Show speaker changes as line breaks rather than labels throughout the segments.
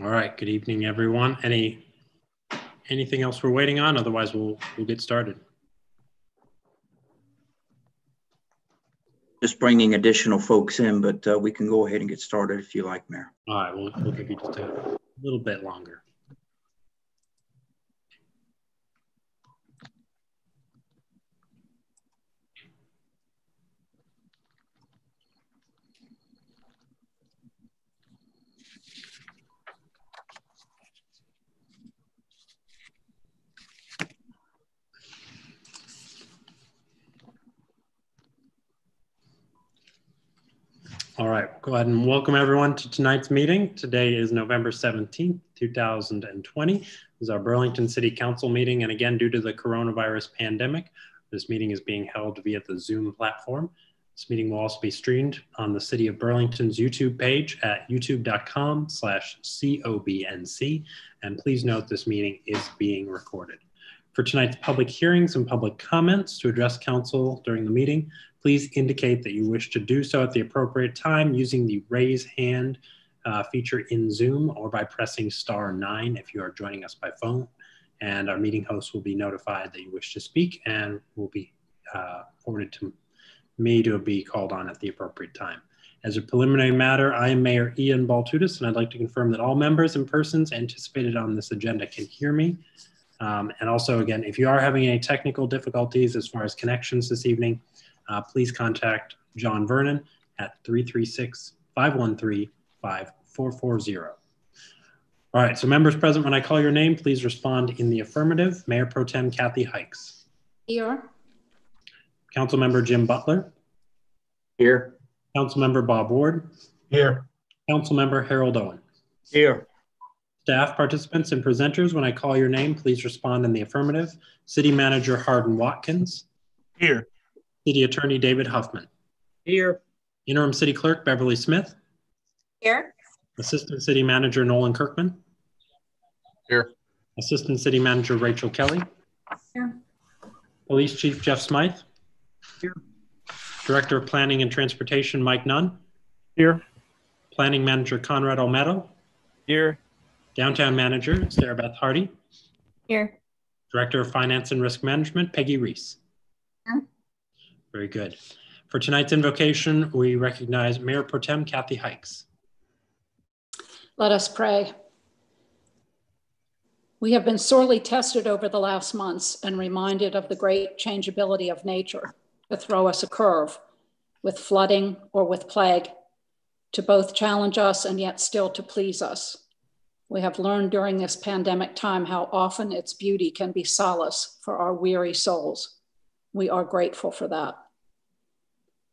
All right, good evening, everyone. Anything else we're waiting on? Otherwise, we'll get started.
Just bringing additional folks in, but we can go ahead and get started if you like, Mayor.
All right, we'll give you just a little bit longer. All right, go ahead and welcome everyone to tonight's meeting. Today is November 17th, 2020. This is our Burlington City Council meeting. And again, due to the coronavirus pandemic, this meeting is being held via the Zoom platform. This meeting will also be streamed on the City of Burlington's YouTube page at youtube.com/COBNC. And please note this meeting is being recorded. For tonight's public hearings and public comments to address council during the meeting, please indicate that you wish to do so at the appropriate time using the raise hand feature in Zoom or by pressing *9 if you are joining us by phone. And our meeting host will be notified that you wish to speak and will be forwarded to me to be called on at the appropriate time. As a preliminary matter, I am Mayor Ian Baltutis, and I'd like to confirm that all members and persons anticipated on this agenda can hear me. And also, again, if you are having any technical difficulties as far as connections this evening, please contact John Vernon at 336-513-5440. All right, so members present, when I call your name, please respond in the affirmative. Mayor Pro Tem Kathy Hikes.
Here.
Councilmember Jim Butler.
Here.
Councilmember Bob Ward.
Here.
Councilmember Harold Owen.
Here.
Staff, participants, and presenters, when I call your name, please respond in the affirmative. City Manager Hardin Watkins.
Here.
City Attorney David Huffman.
Here.
Interim City Clerk Beverly Smith.
Here.
Assistant City Manager Nolan Kirkman.
Here.
Assistant City Manager Rachel Kelly.
Here.
Police Chief Jeff Smythe.
Here.
Director of Planning and Transportation Mike Nunn.
Here.
Planning Manager Conrad Olmedo.
Here.
Downtown Manager Sarah Beth Hardy.
Here.
Director of Finance and Risk Management Peggy Reese.
Here.
Very good. For tonight's invocation, we recognize Mayor Pro Tem Kathy Hikes.
Let us pray. We have been sorely tested over the last months and reminded of the great changeability of nature to throw us a curve with flooding or with plague, to both challenge us and yet still to please us. We have learned during this pandemic time how often its beauty can be solace for our weary souls. We are grateful for that.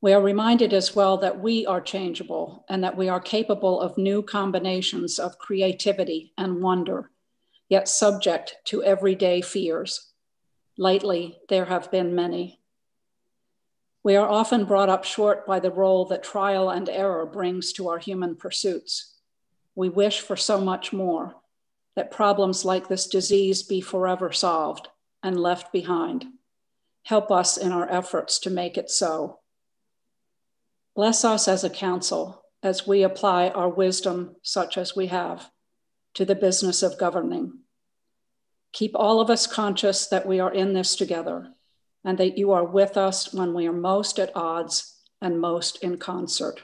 We are reminded as well that we are changeable and that we are capable of new combinations of creativity and wonder, yet subject to everyday fears. Lately, there have been many. We are often brought up short by the role that trial and error brings to our human pursuits. We wish for so much more, that problems like this disease be forever solved and left behind. Help us in our efforts to make it so. Bless us as a council as we apply our wisdom, such as we have, to the business of governing. Keep all of us conscious that we are in this together and that you are with us when we are most at odds and most in concert.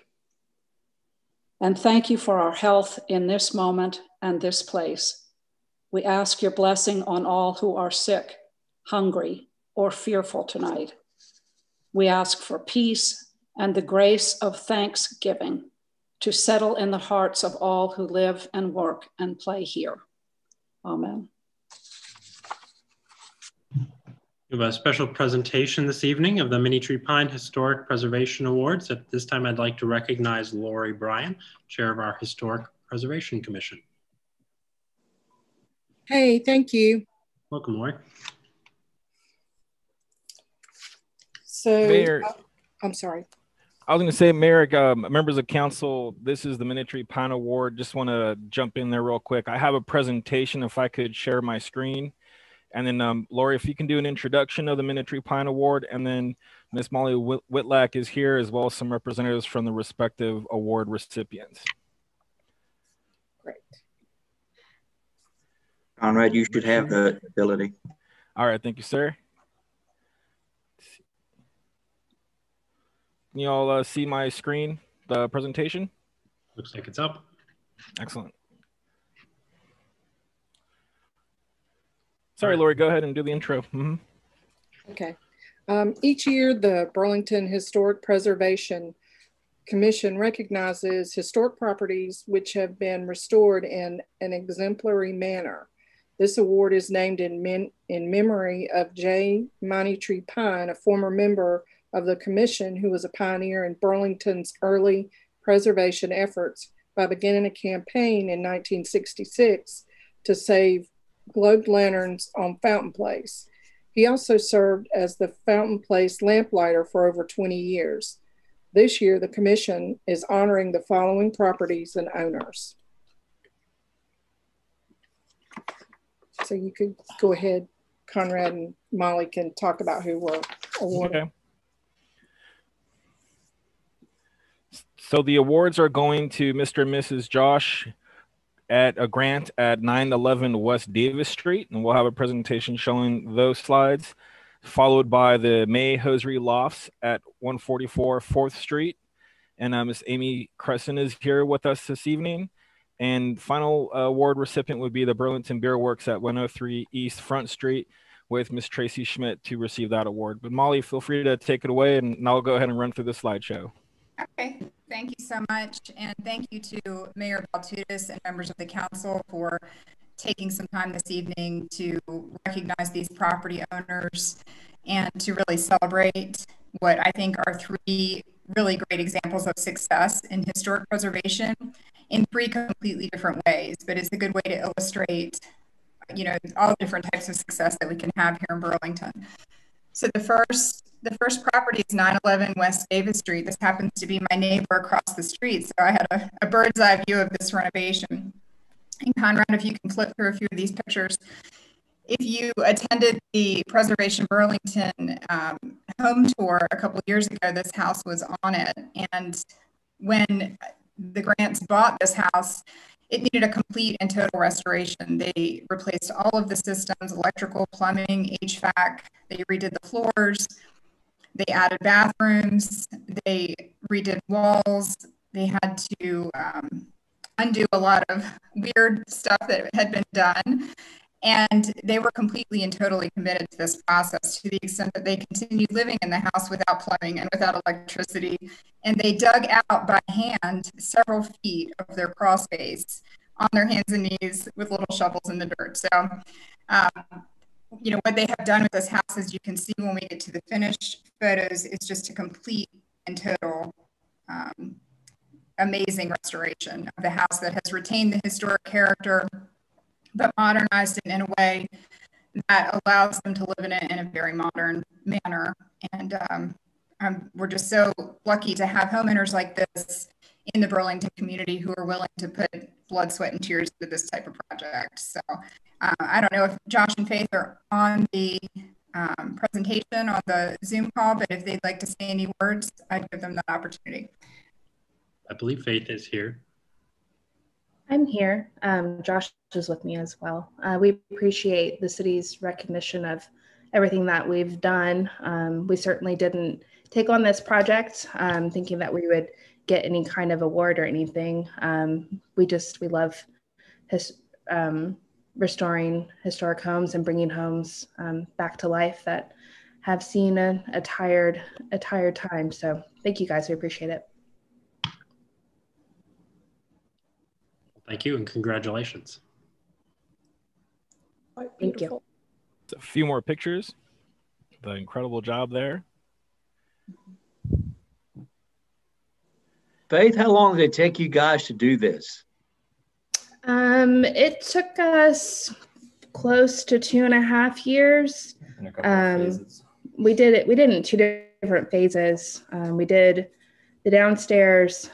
And thank you for our health in this moment and this place. We ask your blessing on all who are sick, hungry, or fearful tonight. We ask for peace and the grace of thanksgiving to settle in the hearts of all who live and work and play here. Amen.
We have a special presentation this evening of the Mini Tree Pine Historic Preservation Awards. At this time, I'd like to recognize Lori Bryan, Chair of our Historic Preservation Commission.
Hey, thank you.
Welcome, Lori.
So,
Mayor,
I'm sorry.
I was going to say, Mayor, members of council, this is the Mini Tree Pine Award. Just want to jump in there real quick. I have a presentation, if I could share my screen. And then, Lori, if you can do an introduction of the Mini Tree Pine Award, and then Miss Molly Whitlack is here, as well as some representatives from the respective award recipients.
Great.
Conrad, you should have the ability.
All right, thank you, sir. Can you all see my screen, the presentation?
Looks like it's up.
Excellent. Sorry, Lori, go ahead and do the intro.
Okay. Each year, the Burlington Historic Preservation Commission recognizes historic properties which have been restored in an exemplary manner. This award is named in memory of J. Money Tree Pine, a former member of the commission who was a pioneer in Burlington's early preservation efforts by beginning a campaign in 1966 to save glowed lanterns on Fountain Place. He also served as the Fountain Place lamplighter for over 20 years. This year, the commission is honoring the following properties and owners. So you could go ahead, Conrad and Molly can talk about who were awarded.
Okay. So the awards are going to Mr. and Mrs. Josh at a grant at 911 West Davis Street, and we'll have a presentation showing those slides, followed by the May Hosiery Lofts at 144 4th Street. And Miss Amy Crescent is here with us this evening. And final award recipient would be the Burlington Beer Works at 103 East Front Street with Miss Tracy Schmidt to receive that award. But Molly, feel free to take it away, and I'll go ahead and run through the slideshow.
Okay, thank you so much. And thank you to Mayor Baltutis and members of the council for taking some time this evening to recognize these property owners and to really celebrate what I think are three really great examples of success in historic preservation in three completely different ways. But it's a good way to illustrate, you know, all the different types of success that we can have here in Burlington. So the first property is 911 West Davis Street. This happens to be my neighbor across the street. So I had a bird's eye view of this renovation. And Conrad, if you can flip through a few of these pictures. If you attended the Preservation Burlington home tour a couple of years ago, this house was on it. And when the grants bought this house, it needed a complete and total restoration. They replaced all of the systems, electrical, plumbing, HVAC. They redid the floors. They added bathrooms. They redid walls. They had to undo a lot of weird stuff that had been done. And they were completely and totally committed to this process to the extent that they continued living in the house without plumbing and without electricity. And they dug out by hand several feet of their crawl space on their hands and knees with little shovels in the dirt. So, you know, what they have done with this house, as you can see when we get to the finished photos, is just a complete and total amazing restoration of the house that has retained the historic character, but modernized it in a way that allows them to live in it in a very modern manner. And we're just so lucky to have homeowners like this in the Burlington community who are willing to put blood, sweat, and tears into this type of project. So I don't know if Josh and Faith are on the presentation on the Zoom call, but if they'd like to say any words, I'd give them that opportunity.
I believe Faith is here.
I'm here. Josh is with me as well. We appreciate the city's recognition of everything that we've done. We certainly didn't take on this project thinking that we would get any kind of award or anything. We love restoring historic homes and bringing homes back to life that have seen a tired time. So thank you guys, we appreciate it.
Thank you and congratulations.
Thank you.
A few more pictures. The incredible job there.
Faith, how long did it take you guys to do this?
It took us close to 2.5 years.
In a couple of phases.
We did it in 2 different phases. We did the downstairs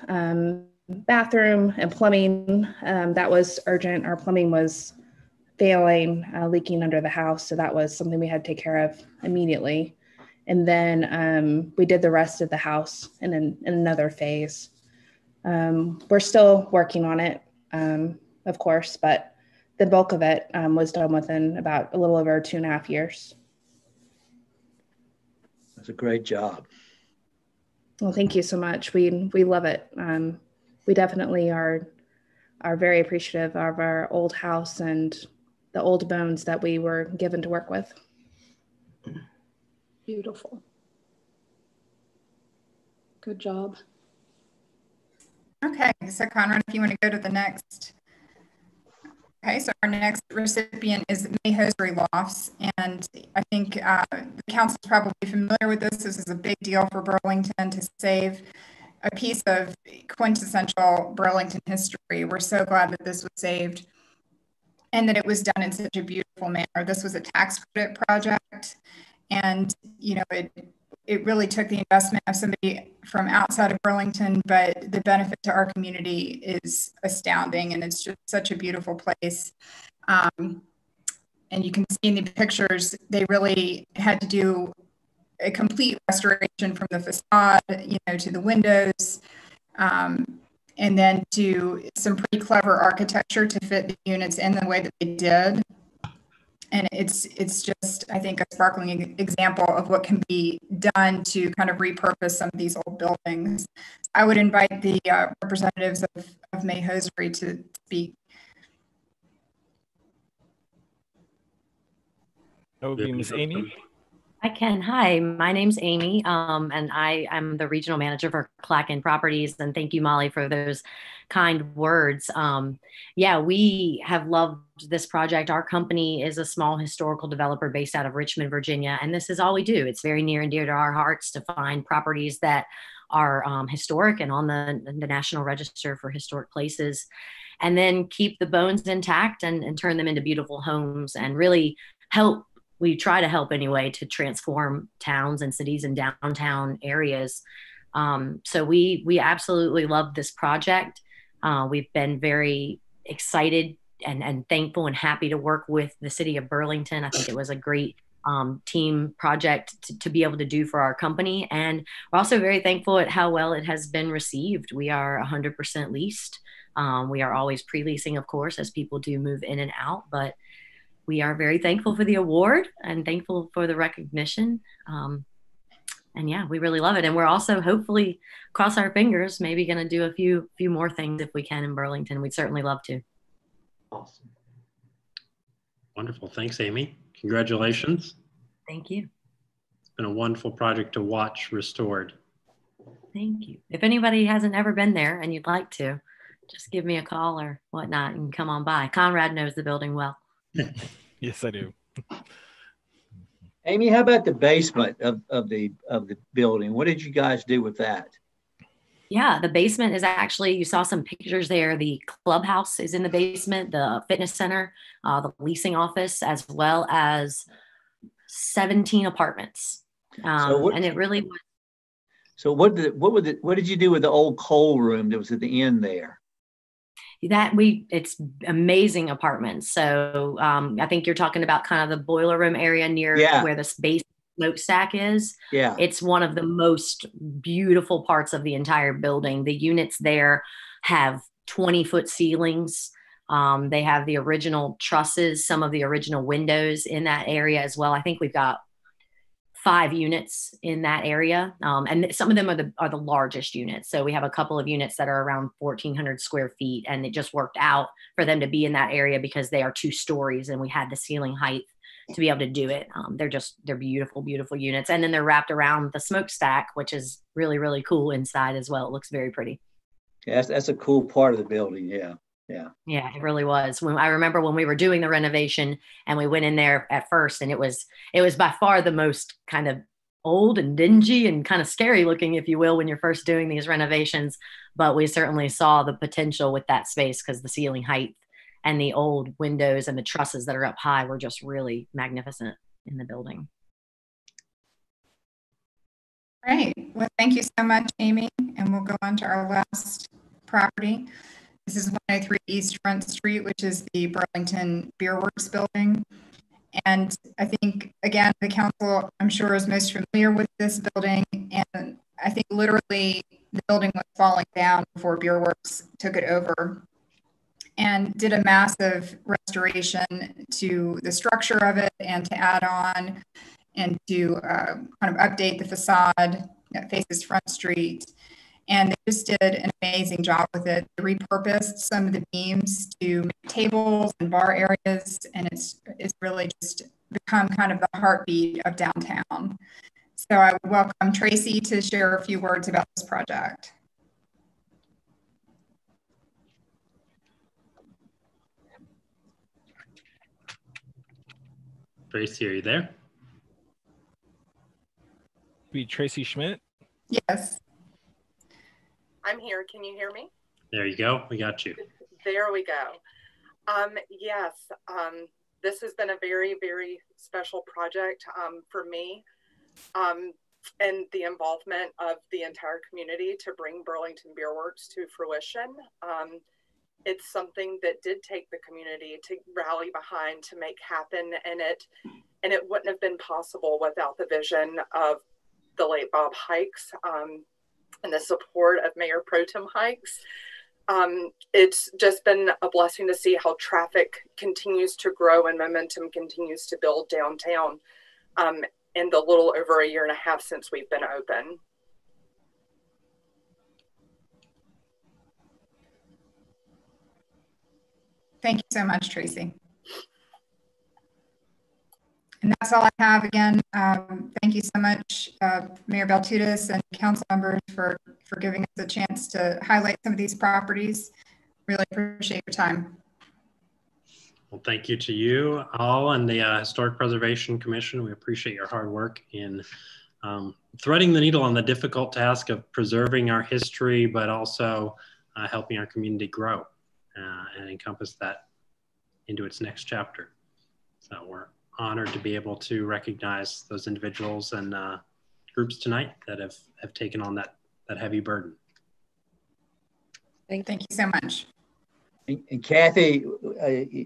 bathroom and plumbing. That was urgent. Our plumbing was failing, leaking under the house. So that was something we had to take care of immediately. And then we did the rest of the house in another phase. We're still working on it, of course, but the bulk of it was done within about a little over 2.5 years.
That's a great job.
Well, thank you so much. We love it. We definitely are very appreciative of our old house and the old bones that we were given to work with.
Beautiful. Good job.
Okay, so Conrad, if you want to go to the next. Okay, so our next recipient is May Hosiery Lofts, and I think the council is probably familiar with this. This is a big deal for Burlington to save a piece of quintessential Burlington history. We're so glad that this was saved and that it was done in such a beautiful manner. This was a tax credit project, and it really took the investment of somebody from outside of Burlington, but the benefit to our community is astounding, and it's just such a beautiful place. And you can see in the pictures, they really had to do a complete restoration from the facade, to the windows, and then do some pretty clever architecture to fit the units in the way that they did. And it's just, I think, a sparkling example of what can be done to kind of repurpose some of these old buildings. I would invite the representatives of May Hosiery to speak.
That would be Miss Amy.
I can. Hi, my name's Amy, and I am the regional manager for Clacken Properties. And thank you, Molly, for those kind words. Yeah, we have loved this project. Our company is a small historical developer based out of Richmond, Virginia, and this is all we do. It's very near and dear to our hearts to find properties that are historic and on the National Register for Historic Places, and then keep the bones intact and turn them into beautiful homes and really help. We try to help anyway to transform towns and cities and downtown areas. So we absolutely love this project. We've been very excited and thankful and happy to work with the city of Burlington. I think it was a great team project to be able to do for our company. And we're also very thankful at how well it has been received. We are 100% leased. We are always pre-leasing, of course, as people do move in and out, but we are very thankful for the award and thankful for the recognition. And yeah, we really love it. And we're also hopefully, cross our fingers, maybe going to do a few more things if we can in Burlington. We'd certainly love to.
Awesome.
Wonderful. Thanks, Amy. Congratulations.
Thank you.
It's been a wonderful project to watch restored.
Thank you. If anybody hasn't ever been there and you'd like to, just give me a call or whatnot and come on by. Conrad knows the building well.
Yes, I do.
Amy, how about the basement of the building? What did you guys do with that?
Yeah, the basement is actually, you saw some pictures there. The clubhouse is in the basement, the fitness center, the leasing office, as well as 17 apartments. And it really was.
So what did you do with the old coal room that was at the end there?
It's amazing apartments. So I think you're talking about kind of the boiler room area near where the space smokestack is.
Yeah.
It's one of the most beautiful parts of the entire building. The units there have 20-foot ceilings. They have the original trusses, some of the original windows in that area as well. I think we've got 5 units in that area. And some of them are the largest units. So we have a couple of units that are around 1,400 square feet, and it just worked out for them to be in that area because they are 2 stories and we had the ceiling height to be able to do it. They're beautiful, beautiful units. And then they're wrapped around the smokestack, which is really, really cool inside as well. It looks very pretty.
Yeah, that's a cool part of the building. Yeah.
Yeah, it really was. I remember when we were doing the renovation and we went in there at first, and it was by far the most kind of old and dingy and kind of scary looking, if you will, when you're first doing these renovations. But we certainly saw the potential with that space because the ceiling height and the old windows and the trusses that are up high were just really magnificent in the building.
Great. Well, thank you so much, Amy. And we'll go on to our last property. This is 103 East Front Street, which is the Burlington Beer Works building. And I think, again, the council, I'm sure, is most familiar with this building. And I think literally the building was falling down before Beer Works took it over. and did a massive restoration to the structure of it and to add on and to kind of update the facade that faces Front Street. And they just did an amazing job with it. They repurposed some of the beams to make tables and bar areas, and it's really just become kind of the heartbeat of downtown. So I would welcome Tracy to share a few words about this project.
Tracy, are you there?
Be Tracy Schmidt.
Yes.
I'm here. Can you hear me?
There you go. We got you.
There we go. Yes, this has been a very, very special project for me and the involvement of the entire community to bring Burlington Beer Works to fruition. It's something that did take the community to rally behind to make happen, and it wouldn't have been possible without the vision of the late Bob Hikes and the support of Mayor Pro Tem Hikes. It's just been a blessing to see how traffic continues to grow and momentum continues to build downtown in the little over a year and a half since we've been open.
Thank you so much, Tracy. And that's all I have. Again, thank you so much, Mayor Baltutis and council members for giving us a chance to highlight some of these properties. Really appreciate your time.
Well, thank you to you all and the Historic Preservation Commission. We appreciate your hard work in threading the needle on the difficult task of preserving our history, but also helping our community grow and encompass that into its next chapter. So we're honored to be able to recognize those individuals and groups tonight that have taken on that heavy burden.
Thank you so much.
And Kathy,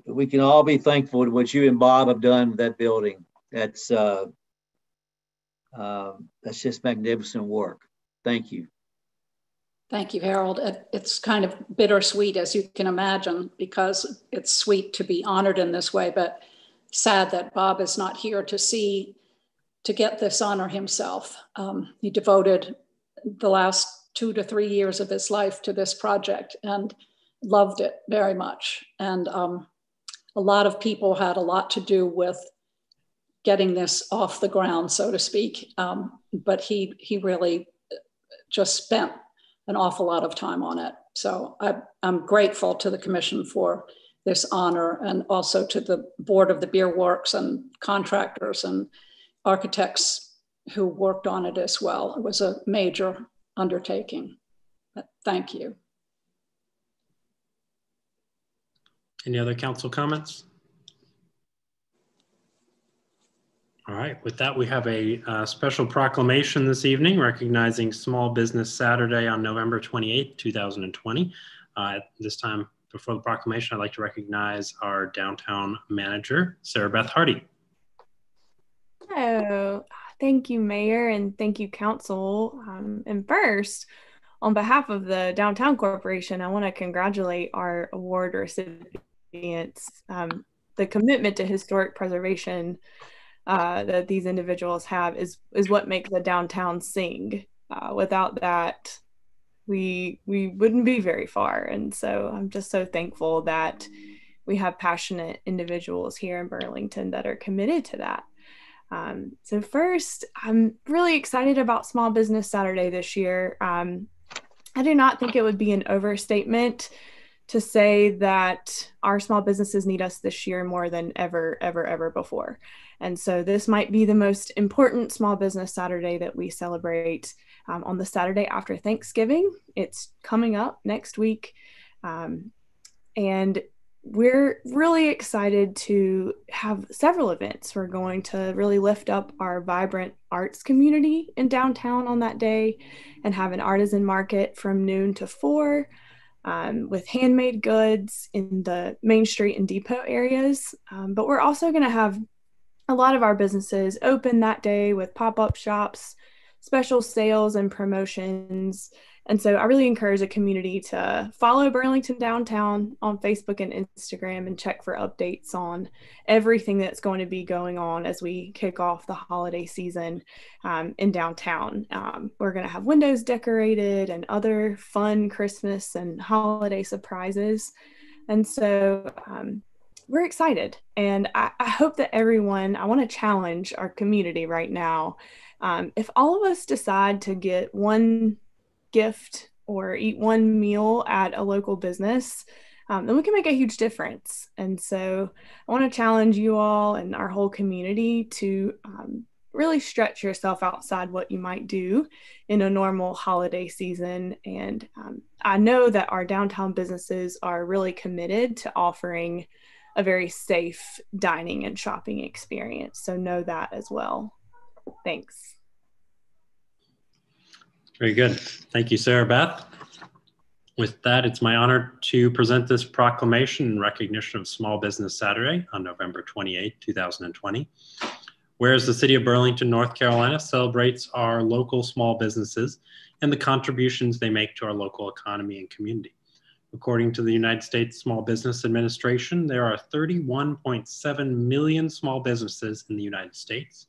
we can all be thankful to what you and Bob have done with that building. That's just magnificent work. Thank you.
Thank you, Harold. It's kind of bittersweet, as you can imagine, because it's sweet to be honored in this way, but sad that Bob is not here to get this honor himself. He devoted the last 2 to 3 years of his life to this project and loved it very much. And a lot of people had a lot to do with getting this off the ground, so to speak. But he really just spent an awful lot of time on it. So I'm grateful to the commission for this honor, and also to the board of the Beer Works and contractors and architects who worked on it as well. It was a major undertaking. But thank you.
Any other council comments? All right, with that, we have a special proclamation this evening recognizing Small Business Saturday on November 28th, 2020. At this time, before the proclamation, I'd like to recognize our downtown manager, Sarah Beth Hardy.
Hello, thank you, Mayor, and thank you, Council. And first, on behalf of the Downtown Corporation, I want to congratulate our award recipients. The commitment to historic preservation that these individuals have is what makes the downtown sing. Without that, we wouldn't be very far. And so I'm just so thankful that we have passionate individuals here in Burlington that are committed to that. So first, I'm really excited about Small Business Saturday this year. I do not think it would be an overstatement to say that our small businesses need us this year more than ever before. And so this might be the most important Small Business Saturday that we celebrate on the Saturday after Thanksgiving. It's coming up next week. And we're really excited to have several events. We're going to really lift up our vibrant arts community in downtown on that day and have an artisan market from noon to 4 with handmade goods in the Main Street and Depot areas. But we're also going to have a lot of our businesses open that day with pop-up shops, special sales and promotions, And so I really encourage the community to follow Burlington Downtown on Facebook and Instagram and check for updates on everything that's going to be going on as we kick off the holiday season in downtown. We're going to have windows decorated and other fun Christmas and holiday surprises. And so we're excited. And I hope that everyone, I want to challenge our community right now. If all of us decide to get one gift or eat one meal at a local business, then we can make a huge difference. And so I want to challenge you all and our whole community to really stretch yourself outside what you might do in a normal holiday season. And I know that our downtown businesses are really committed to offering a very safe dining and shopping experience. So know that as well. Thanks.
Very good. Thank you, Sarah Beth. With that, it's my honor to present this proclamation in recognition of Small Business Saturday on November 28, 2020. Whereas the city of Burlington, North Carolina celebrates our local small businesses and the contributions they make to our local economy and community. According to the United States Small Business Administration, there are 31.7 million small businesses in the United States.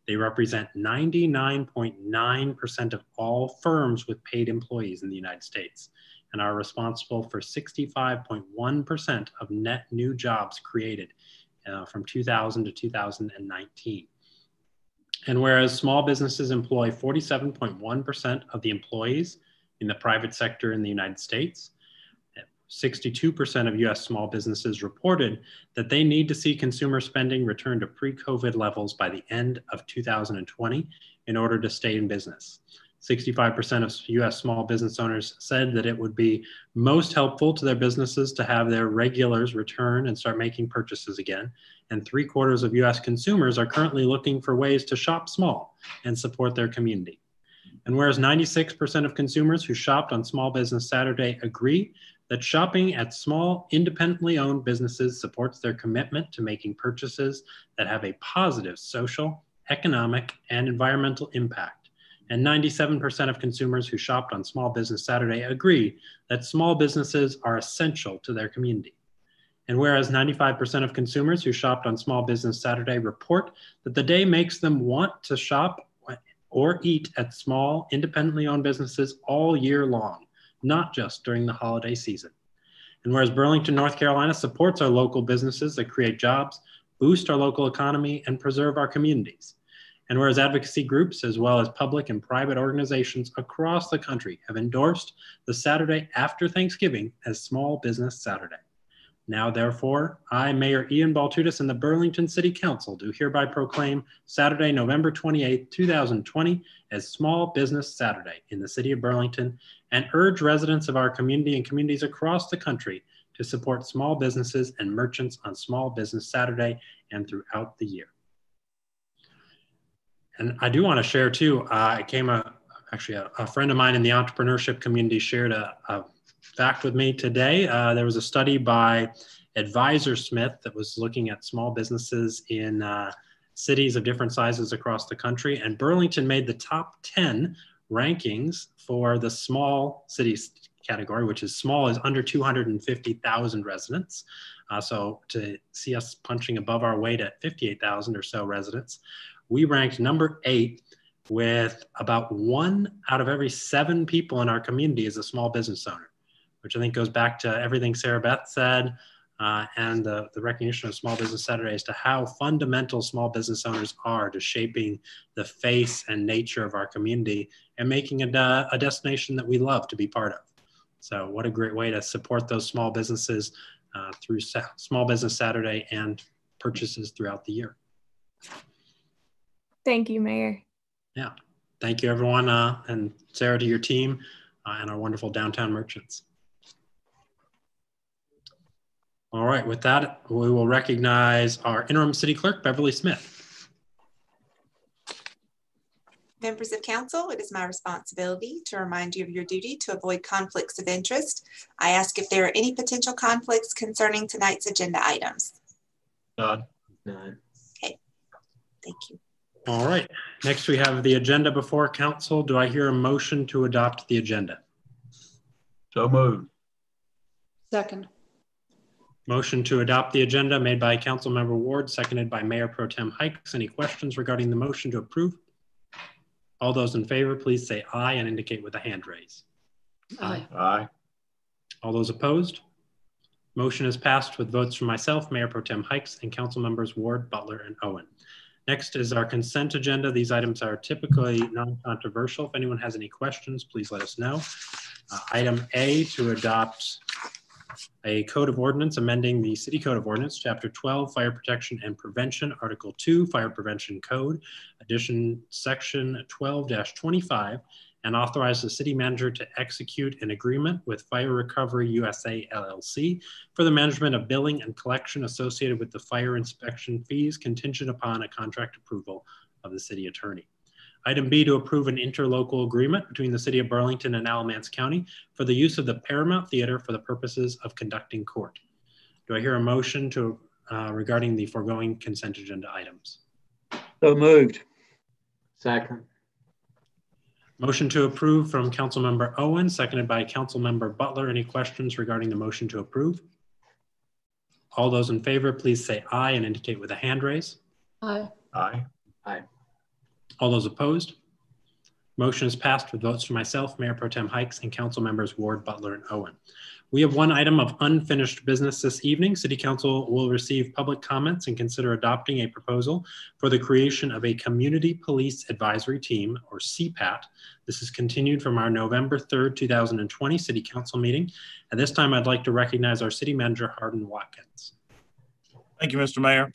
They represent 99.9% of all firms with paid employees in the United States and are responsible for 65.1% of net new jobs created from 2000 to 2019. And whereas small businesses employ 47.1% of the employees in the private sector in the United States, 62% of US small businesses reported that they need to see consumer spending return to pre-COVID levels by the end of 2020 in order to stay in business. 65% of US small business owners said that it would be most helpful to their businesses to have their regulars return and start making purchases again. And 3/4 of US consumers are currently looking for ways to shop small and support their community. And whereas 96% of consumers who shopped on Small Business Saturday agree that shopping at small, independently owned businesses supports their commitment to making purchases that have a positive social, economic, and environmental impact. And 97% of consumers who shopped on Small Business Saturday agree that small businesses are essential to their community. And whereas 95% of consumers who shopped on Small Business Saturday report that the day makes them want to shop or eat at small, independently owned businesses all year long, not just during the holiday season. And whereas Burlington, North Carolina supports our local businesses that create jobs, boost our local economy, and preserve our communities. And whereas advocacy groups, as well as public and private organizations across the country, have endorsed the Saturday after Thanksgiving as Small Business Saturday. Now, therefore, I, Mayor Ian Baltutis, and the Burlington City Council do hereby proclaim Saturday, November 28, 2020 as Small Business Saturday in the city of Burlington and urge residents of our community and communities across the country to support small businesses and merchants on Small Business Saturday and throughout the year. And I do want to share too, actually a friend of mine in the entrepreneurship community shared a fact with me today. There was a study by Advisor Smith that was looking at small businesses in cities of different sizes across the country, and Burlington made the top 10 rankings for the small cities category, which is small is under 250,000 residents. So to see us punching above our weight at 58,000 or so residents, we ranked number 8 with about 1 out of every 7 people in our community is a small business owner, which I think goes back to everything Sarah Beth said and the recognition of Small Business Saturday as to how fundamental small business owners are to shaping the face and nature of our community and making it a destination that we love to be part of. So what a great way to support those small businesses through Small Business Saturday and purchases throughout the year.
Thank you, Mayor.
Yeah, thank you everyone, and Sarah, to your team and our wonderful downtown merchants. All right, with that, we will recognize our interim city clerk, Beverly Smith.
Members of council, it is my responsibility to remind you of your duty to avoid conflicts of interest. I ask if there are any potential conflicts concerning tonight's agenda items.
None.
Okay, thank you.
All right, next we have the agenda before council. Do I hear a motion to adopt the agenda?
So moved.
Second.
Motion to adopt the agenda made by Councilmember Ward, seconded by Mayor Pro Tem Hikes. Any questions regarding the motion to approve? All those in favor, please say aye and indicate with a hand raise.
Aye.
Aye.
All those opposed? Motion is passed with votes from myself, Mayor Pro Tem Hikes, and Council Members Ward, Butler, and Owen. Next is our consent agenda. These items are typically non-controversial. If anyone has any questions, please let us know. Item A, to adopt a code of ordinance amending the City Code of Ordinance, Chapter 12, Fire Protection and Prevention, Article 2, Fire Prevention Code, addition Section 12-25, and authorize the city manager to execute an agreement with Fire Recovery USA LLC for the management of billing and collection associated with the fire inspection fees contingent upon a contract approval of the city attorney. Item B, to approve an interlocal agreement between the City of Burlington and Alamance County for the use of the Paramount Theater for the purposes of conducting court. Do I hear a motion to regarding the foregoing consent agenda items?
So moved.
Second.
Motion to approve from Councilmember Owen, seconded by Councilmember Butler. Any questions regarding the motion to approve? All those in favor, please say aye and indicate with a hand raise.
Aye.
Aye. Aye.
All those opposed? Motion is passed with votes for myself, Mayor Pro Tem Hikes, and Council Members Ward, Butler, and Owen. We have one item of unfinished business this evening. City Council will receive public comments and consider adopting a proposal for the creation of a Community Police Advisory Team, or CPAT. This is continued from our November 3rd, 2020 City Council meeting. At this time, I'd like to recognize our City Manager, Hardin Watkins.
Thank you, Mr. Mayor.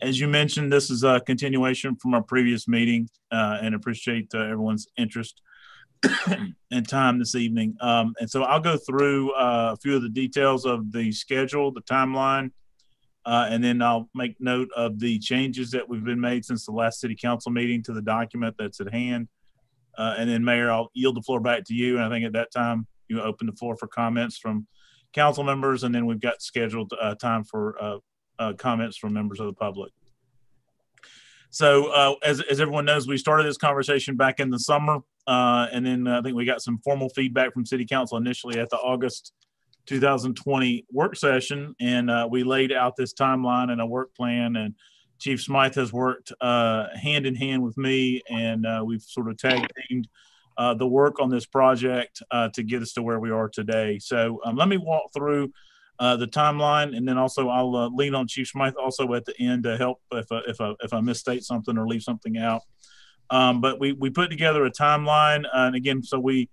As you mentioned, this is a continuation from our previous meeting, and appreciate everyone's interest and time this evening. And so I'll go through a few of the details of the schedule, the timeline, and then I'll make note of the changes that we've been made since the last City Council meeting to the document that's at hand. And then, Mayor, I'll yield the floor back to you. And I think at that time, you open the floor for comments from council members, and then we've got scheduled time for comments from members of the public. So as everyone knows, we started this conversation back in the summer, and then I think we got some formal feedback from City Council initially at the August 2020 work session, and we laid out this timeline and a work plan, and Chief Smythe has worked hand in hand with me, and we've sort of tag teamed the work on this project to get us to where we are today. So let me walk through the timeline, and then also I'll lean on Chief Smythe also at the end to help if I misstate something or leave something out. But we put together a timeline, and again, so we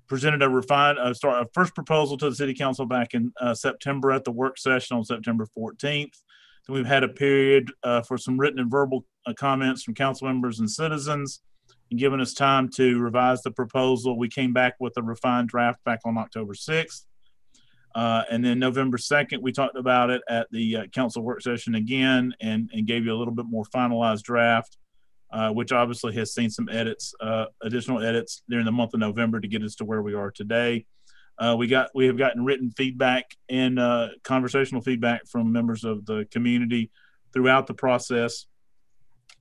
presented a first proposal to the City Council back in September at the work session on September 14th. Then we've had a period for some written and verbal comments from council members and citizens, and given us time to revise the proposal. We came back with a refined draft back on October 6th. And then November 2nd, we talked about it at the council work session again, and gave you a little bit more finalized draft, which obviously has seen some edits, additional edits during the month of November to get us to where we are today. We have gotten written feedback and conversational feedback from members of the community throughout the process.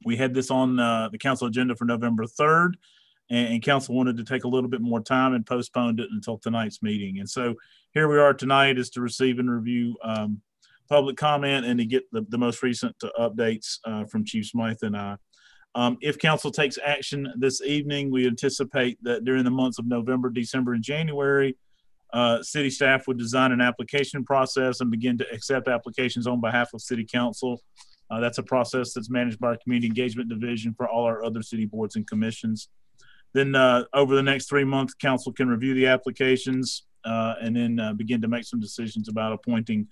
We had this on the council agenda for November 3rd, and council wanted to take a little bit more time and postponed it until tonight's meeting. And so here we are tonight, is to receive and review public comment and to get the most recent updates from Chief Smythe and I. If council takes action this evening, we anticipate that during the months of November, December, and January, city staff would design an application process and begin to accept applications on behalf of City Council. That's a process that's managed by our Community Engagement Division for all our other city boards and commissions. Then over the next 3 months, council can review the applications and then begin to make some decisions about appointing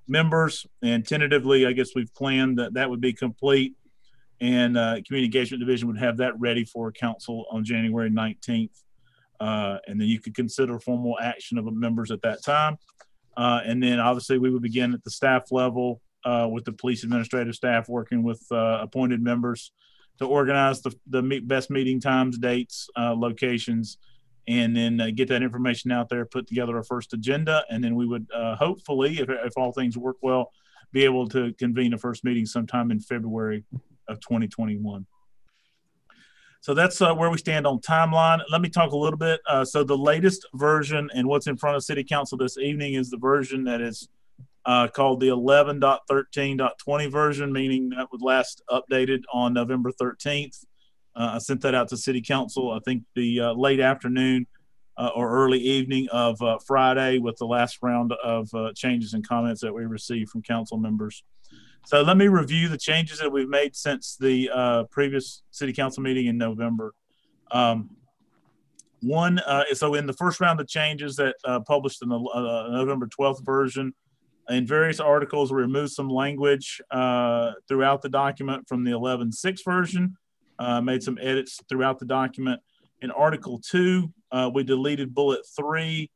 members. And tentatively, I guess we've planned that would be complete, and Community Engagement Division would have that ready for council on January 19th. And then you could consider formal action of members at that time. And then obviously we would begin at the staff level with the police administrative staff working with appointed members to organize the best meeting times, dates, locations, and then get that information out there, put together a first agenda, and then we would hopefully, if all things work well, be able to convene a first meeting sometime in February of 2021. So that's where we stand on timeline. Let me talk a little bit. So the latest version and what's in front of City Council this evening is the version that is called the 11.13.20 version, meaning that was last updated on November 13th. I sent that out to City Council, I think the late afternoon or early evening of Friday, with the last round of changes and comments that we received from council members. So let me review the changes that we've made since the previous City Council meeting in November. So in the first round of changes that published in the November 12th version, in various articles, we removed some language throughout the document from the 11.6 version, made some edits throughout the document. In Article 2, we deleted bullet 3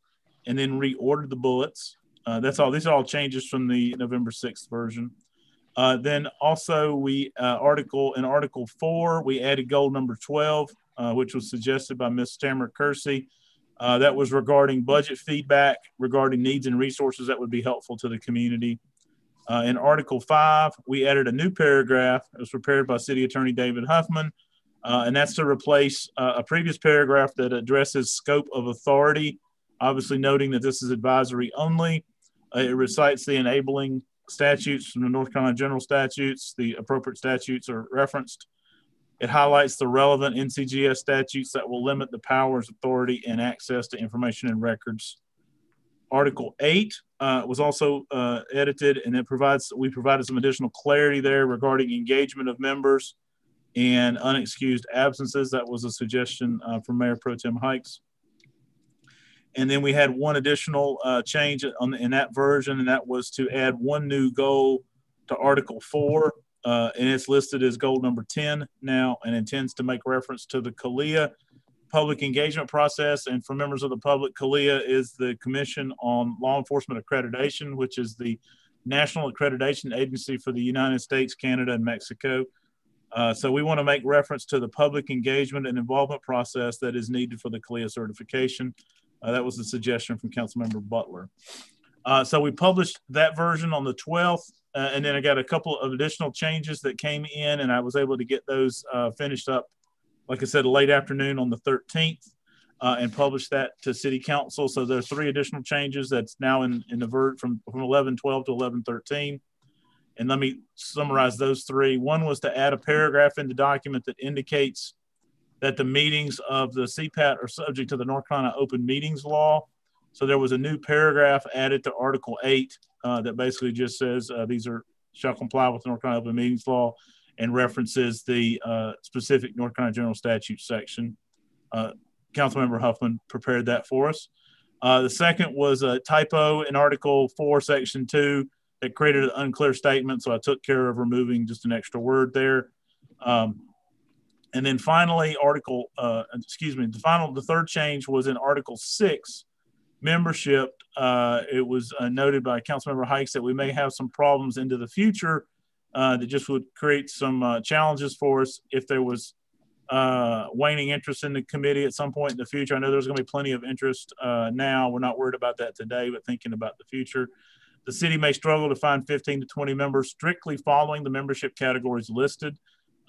and then reordered the bullets. That's all. These are all changes from the November 6th version. Then also in Article 4, we added goal number 12, which was suggested by Ms. Tamara Kersey. That was regarding budget feedback, regarding needs and resources that would be helpful to the community. In Article 5, we added a new paragraph. It was prepared by City Attorney David Huffman, and that's to replace a previous paragraph that addresses scope of authority, obviously noting that this is advisory only. It recites the enabling statutes from the North Carolina General Statutes. The appropriate statutes are referenced. It highlights the relevant NCGS statutes that will limit the powers, authority, and access to information and records. Article 8 was also edited, and we provided some additional clarity there regarding engagement of members and unexcused absences. That was a suggestion from Mayor Pro Tem Hikes. And then we had one additional change in that version, and that was to add one new goal to Article 4. And it's listed as goal number 10 now, and intends to make reference to the CALEA public engagement process. And for members of the public, CALEA is the Commission on Law Enforcement Accreditation, which is the national accreditation agency for the United States, Canada, and Mexico. So we want to make reference to the public engagement and involvement process that is needed for the CALEA certification. That was a suggestion from Councilmember Butler. So we published that version on the 12th, and then I got a couple of additional changes that came in, and I was able to get those finished up, like I said, late afternoon on the 13th, and published that to City Council. So there's 3 additional changes that's now in the from 11.12 to 11.13. And let me summarize those 3. One was to add a paragraph in the document that indicates that the meetings of the CPAT are subject to the North Carolina Open Meetings Law. So there was a new paragraph added to Article 8 that basically just says these shall comply with the North Carolina Open Meetings Law, and references the specific North Carolina General Statute section. Councilmember Huffman prepared that for us. The second was a typo in Article 4, Section 2 that created an unclear statement, so I took care of removing just an extra word there. And then finally, the third change was in Article 6, membership. It was noted by Councilmember Hikes that we may have some problems into the future that just would create some challenges for us if there was waning interest in the committee at some point in the future. I know there's going to be plenty of interest now. We're not worried about that today, but thinking about the future. The city may struggle to find 15 to 20 members strictly following the membership categories listed.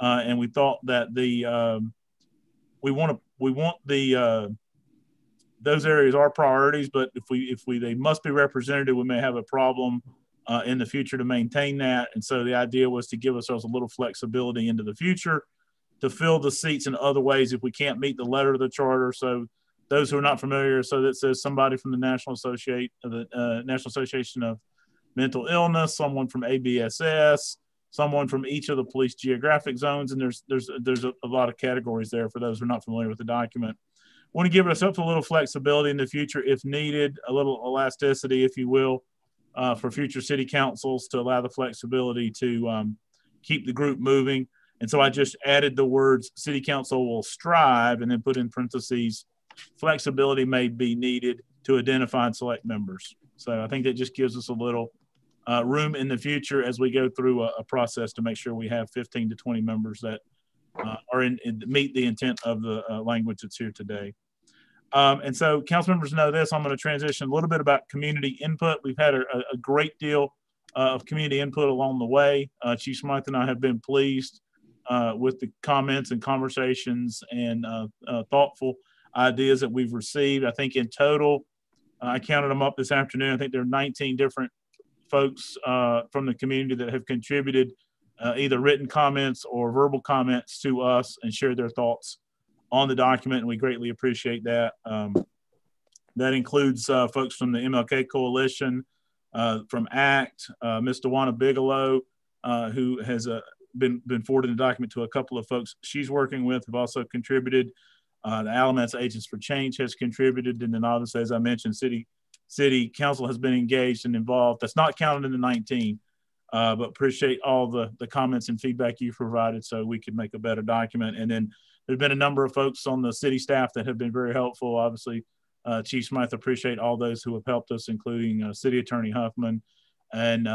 And we thought that those areas are priorities, but if they must be represented, we may have a problem in the future to maintain that. And so the idea was to give ourselves a little flexibility into the future to fill the seats in other ways if we can't meet the letter of the charter. So those who are not familiar, so that says somebody from the National Association of Mental Illness, someone from ABSS, someone from each of the police geographic zones, and there's a lot of categories there for those who are not familiar with the document. Want to give ourselves a little flexibility in the future if needed, a little elasticity, if you will, for future city councils to allow the flexibility to keep the group moving. And so I just added the words city council will strive, and then put in parentheses, flexibility may be needed to identify and select members. So I think that just gives us a little room in the future as we go through a process to make sure we have 15 to 20 members that meet the intent of the language that's here today. And so council members know this. I'm going to transition a little bit about community input. We've had a great deal of community input along the way. Chief Smythe and I have been pleased with the comments and conversations and thoughtful ideas that we've received. I think in total, I counted them up this afternoon. I think there are 19 different folks from the community that have contributed either written comments or verbal comments to us and shared their thoughts on the document, and we greatly appreciate that. That includes folks from the MLK Coalition, from ACT, Ms. DeWanna Bigelow, who has been forwarding the document to a couple of folks she's working with, have also contributed. The Alamance Agents for Change has contributed, and then obviously, as I mentioned, City Council has been engaged and involved. That's not counted in the 19, but appreciate all the comments and feedback you've provided so we could make a better document. And then there's been a number of folks on the city staff that have been very helpful. Obviously, Chief Smythe, appreciate all those who have helped us, including City Attorney Huffman and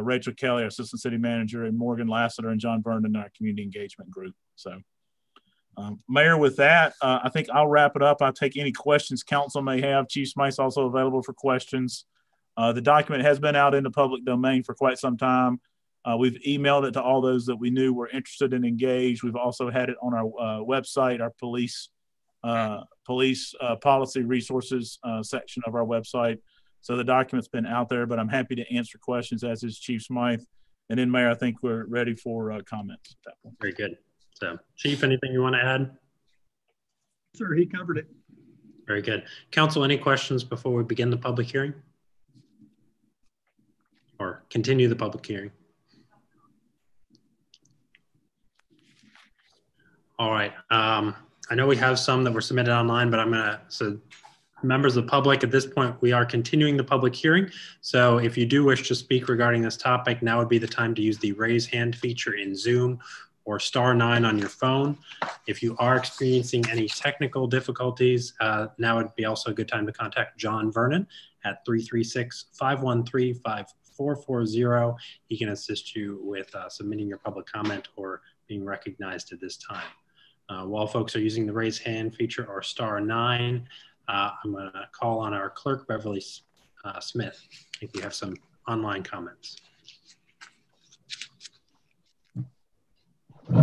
Rachel Kelly, our Assistant City Manager, and Morgan Lassiter and John Vernon, our Community Engagement Group. So, Mayor, with that, I think I'll wrap it up. I'll take any questions council may have. Chief Smythe's also available for questions. The document has been out in the public domain for quite some time. We've emailed it to all those that we knew were interested and engaged. We've also had it on our website, our police policy resources section of our website. So the document's been out there, but I'm happy to answer questions, as is Chief Smythe. And then, Mayor, I think we're ready for comments at that point.
Very good. So, Chief, anything you want to add?
Sir, he covered it.
Very good. Council, any questions before we begin the public hearing? Or continue the public hearing? All right. I know we have some that were submitted online, but so members of the public, at this point, we are continuing the public hearing. So if you do wish to speak regarding this topic, now would be the time to use the raise hand feature in Zoom or *9 on your phone. If you are experiencing any technical difficulties, now would be also a good time to contact John Vernon at 336-513-5440. He can assist you with submitting your public comment or being recognized at this time. While folks are using the raise hand feature or *9, I'm going to call on our clerk, Beverly Smith. I think we have some online comments.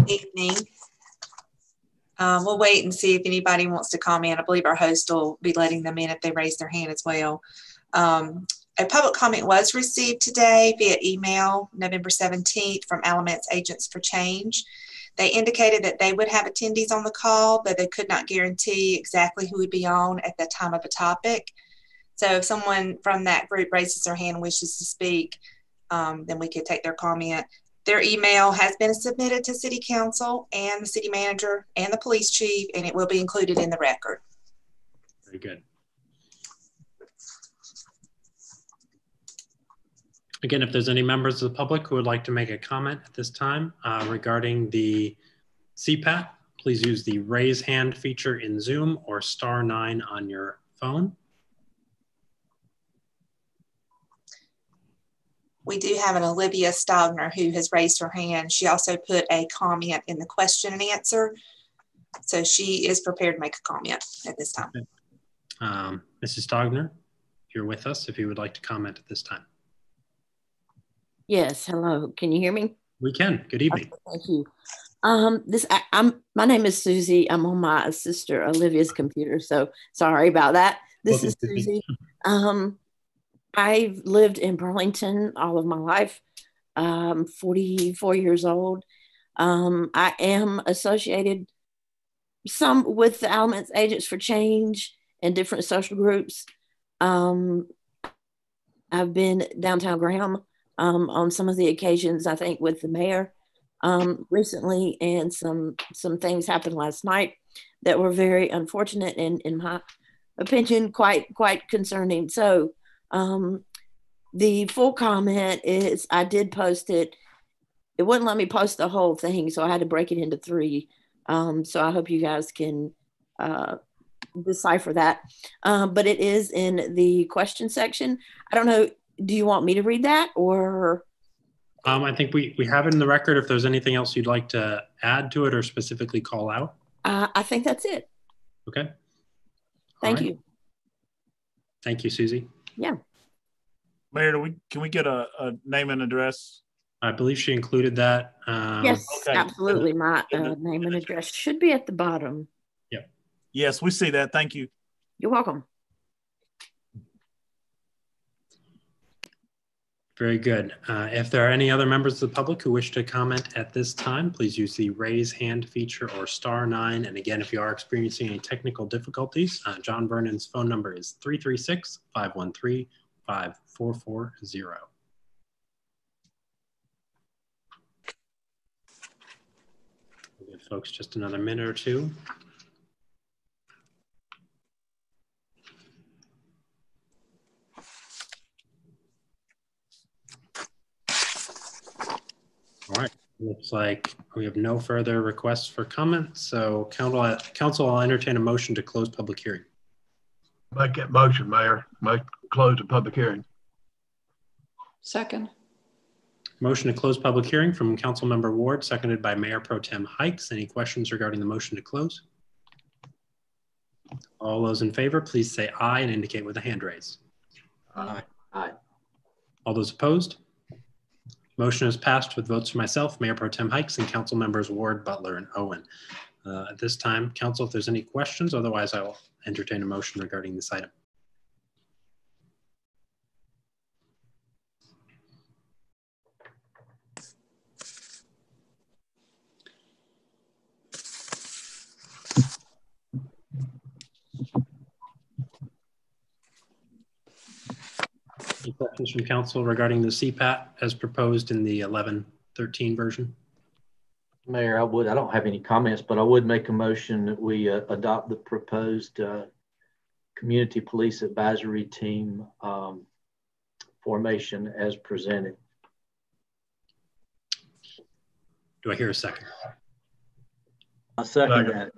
Evening. We'll wait and see if anybody wants to comment. I believe our host will be letting them in if they raise their hand as well. A public comment was received today via email, November 17th, from Alamance Agents for Change. They indicated that they would have attendees on the call, but they could not guarantee exactly who would be on at the time of a topic. So if someone from that group raises their hand and wishes to speak, then we could take their comment. Their email has been submitted to City Council and the City Manager and the Police Chief, and it will be included in the record.
Very good. Again, if there's any members of the public who would like to make a comment at this time regarding the CPAT, please use the raise hand feature in Zoom or *9 on your phone.
We do have an Olivia Stogner who has raised her hand. She also put a comment in the question and answer. So she is prepared to make a comment at this time.
Okay. Mrs. Stogner, if you're with us, if you would like to comment at this time.
Yes, hello. Can you hear me?
We can. Good evening.
Okay, thank you. My name is Susie. I'm on my sister Olivia's computer, so sorry about that. This is Susie. I've lived in Burlington all of my life. 44 years old. I am associated some with the Alamance Agents for Change and different social groups. I've been downtown Graham on some of the occasions, I think, with the mayor recently, and some things happened last night that were very unfortunate and, in my opinion, quite concerning. So the full comment is I did post it. It wouldn't let me post the whole thing, so I had to break it into 3. So I hope you guys can decipher that. But it is in the question section. I don't know. Do you want me to read that, or?
I think we have it in the record. If there's anything else you'd like to add to it or specifically call out.
I think that's it.
Okay.
Thank you.
Thank you, Susie.
Yeah.
Mayor, can we get a name and address
I believe she included that.
Yes,
okay.
absolutely. My name and address should be at the bottom.
Yep.
Yes, we see that. Thank you.
You're welcome.
Very good. If there are any other members of the public who wish to comment at this time, please use the raise hand feature or *9. And again, if you are experiencing any technical difficulties, John Vernon's phone number is 336-513-5440. We'll give folks just another minute or two. All right, looks like we have no further requests for comment. So council, I'll entertain a motion to close public hearing.
Make that motion, Mayor. Close the public hearing.
Second.
Motion to close public hearing from Councilmember Ward, seconded by Mayor Pro Tem Hikes. Any questions regarding the motion to close? All those in favor, please say aye and indicate with a hand raise.
Aye. Aye.
All those opposed? Motion is passed with votes for myself, Mayor Pro Tem Hikes, and Council Members Ward, Butler, and Owen. At this time, Council, if there's any questions, otherwise I will entertain a motion regarding this item. Any questions from Council regarding the CPAT as proposed in the 1113 version?
Mayor, I don't have any comments, but I would make a motion that we adopt the proposed community police advisory team formation as presented.
Do I hear a second?
I'll second that.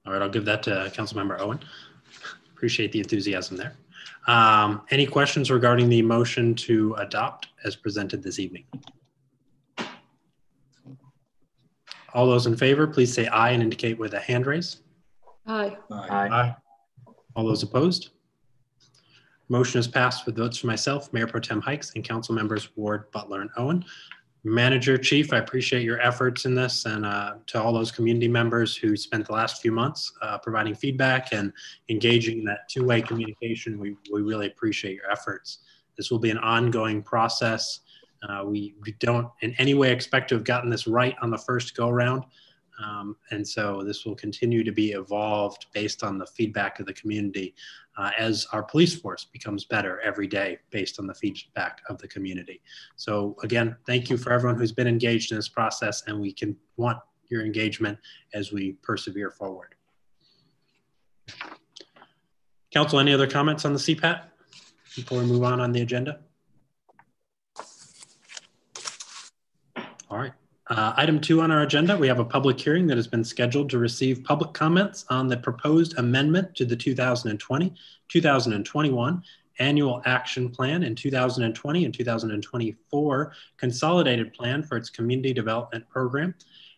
All right, I'll give that to Councilmember Owen. Appreciate the enthusiasm there. Any questions regarding the motion to adopt as presented this evening? All those in favor, please say aye and indicate with a hand raise.
Aye.
Aye.
Aye.
All those opposed? Motion is passed with votes for myself, Mayor Pro Tem Hikes, and Council Members Ward, Butler, and Owen. Manager, Chief, I appreciate your efforts in this, and to all those community members who spent the last few months providing feedback and engaging in that two-way communication, we really appreciate your efforts. This will be an ongoing process. We don't in any way expect to have gotten this right on the first go-around, and so this will continue to be evolved based on the feedback of the community as our police force becomes better every day based on the feedback of the community. So again, thank you for everyone who's been engaged in this process, and we can want your engagement as we persevere forward. Council, any other comments on the CPAT before we move on the agenda? All right. Item 2 on our agenda, we have a public hearing that has been scheduled to receive public comments on the proposed amendment to the 2020-2021 Annual Action Plan and 2020 and 2024 Consolidated Plan for its Community Development Program,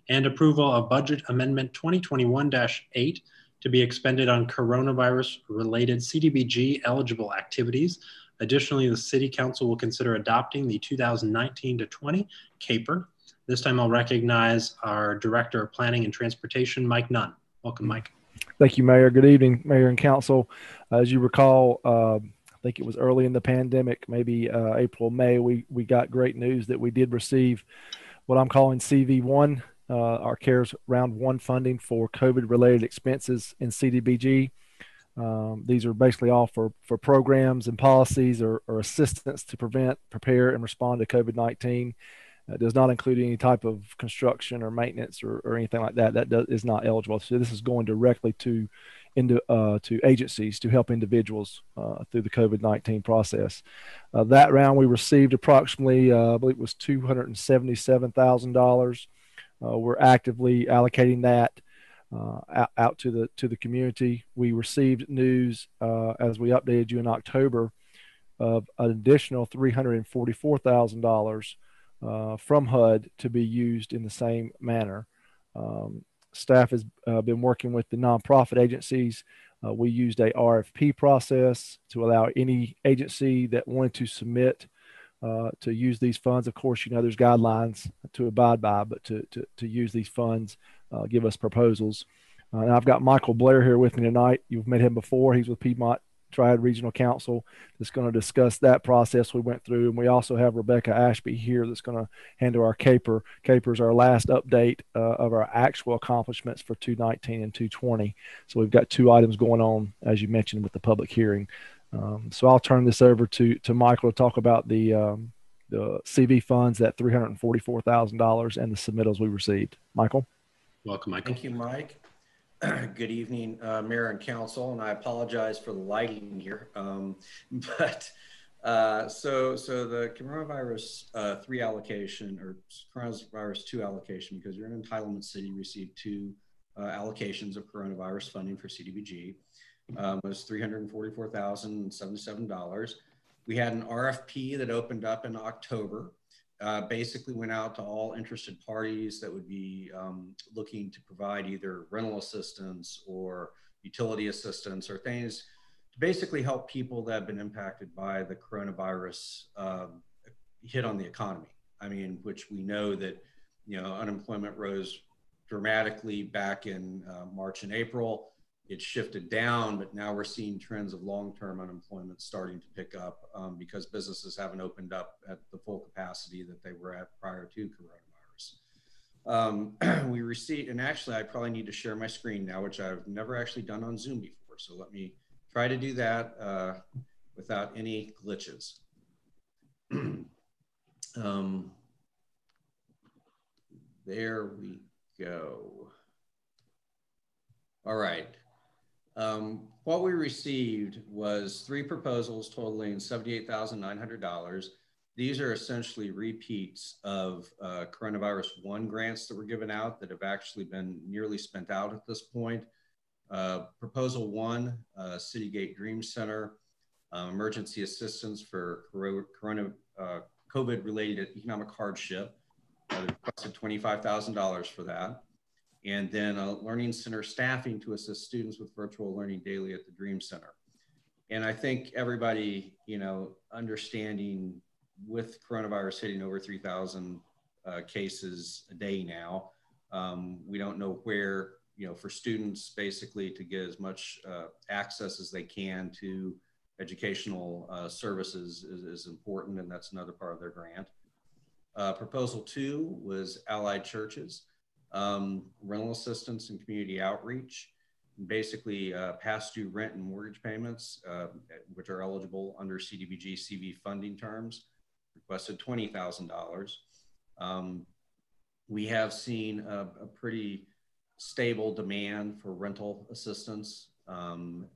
and approval of Budget Amendment 2021-8 to be expended on coronavirus-related CDBG eligible activities. Additionally, the City Council will consider adopting the 2019-20 CAPER. This time I'll recognize our Director of Planning and Transportation, Mike Nunn. Welcome, Mike.
Thank you, Mayor. Good evening, Mayor and Council. As you recall, I think it was early in the pandemic, maybe April, May, we got great news that we did receive what I'm calling CV1, our CARES Round 1 funding for COVID-related expenses in CDBG. These are basically all for programs and policies or assistance to prevent, prepare, and respond to COVID-19. It does not include any type of construction or maintenance or anything like that. That is not eligible. So this is going directly to agencies to help individuals through the COVID-19 process. That round we received approximately, I believe it was $277,000. We're actively allocating that out to the community. We received news as we updated you in October of an additional $344,000 from HUD to be used in the same manner. Staff has been working with the nonprofit agencies. We used a RFP process to allow any agency that wanted to submit to use these funds. Of course, there's guidelines to abide by, but to use these funds, give us proposals. And I've got Michael Blair here with me tonight. You've met him before. He's with Piedmont Triad Regional Council that's going to discuss that process we went through. And we also have Rebecca Ashby here that's going to handle our CAPER. CAPER is our last update of our actual accomplishments for 2019 and 2020. So we've got 2 items going on, as you mentioned, with the public hearing. So I'll turn this over to Michael to talk about the CV funds, that $344,000, and the submittals we received. Michael?
Welcome, Michael.
Thank you, Mike. Good evening, Mayor and Council, and I apologize for the lighting here. So the coronavirus 3 allocation, or coronavirus 2 allocation, because you're an entitlement city, received 2 allocations of coronavirus funding for CDBG. Was $344,077. We had an RFP that opened up in October. Basically went out to all interested parties that would be looking to provide either rental assistance or utility assistance or things to basically help people that have been impacted by the coronavirus hit on the economy. I mean, which we know that, unemployment rose dramatically back in March and April. It shifted down, but now we're seeing trends of long-term unemployment starting to pick up because businesses haven't opened up at the full capacity that they were at prior to coronavirus. We received, and actually I probably need to share my screen now, which I've never actually done on Zoom before. So let me try to do that without any glitches. There we go. All right. What we received was 3 proposals totaling $78,900. These are essentially repeats of coronavirus 1 grants that were given out that have actually been nearly spent out at this point. Proposal 1, Citygate Dream Center, emergency assistance for COVID-related economic hardship. They requested $25,000 for that. And then a learning center staffing to assist students with virtual learning daily at the Dream Center. And I think everybody, understanding with coronavirus hitting over 3,000 cases a day now, we don't know where, for students basically to get as much access as they can to educational services is important, and that's another part of their grant. Proposal 2 was allied churches. Rental assistance and community outreach, basically past due rent and mortgage payments, which are eligible under CDBG CV funding terms, requested $20,000. We have seen a pretty stable demand for rental assistance. And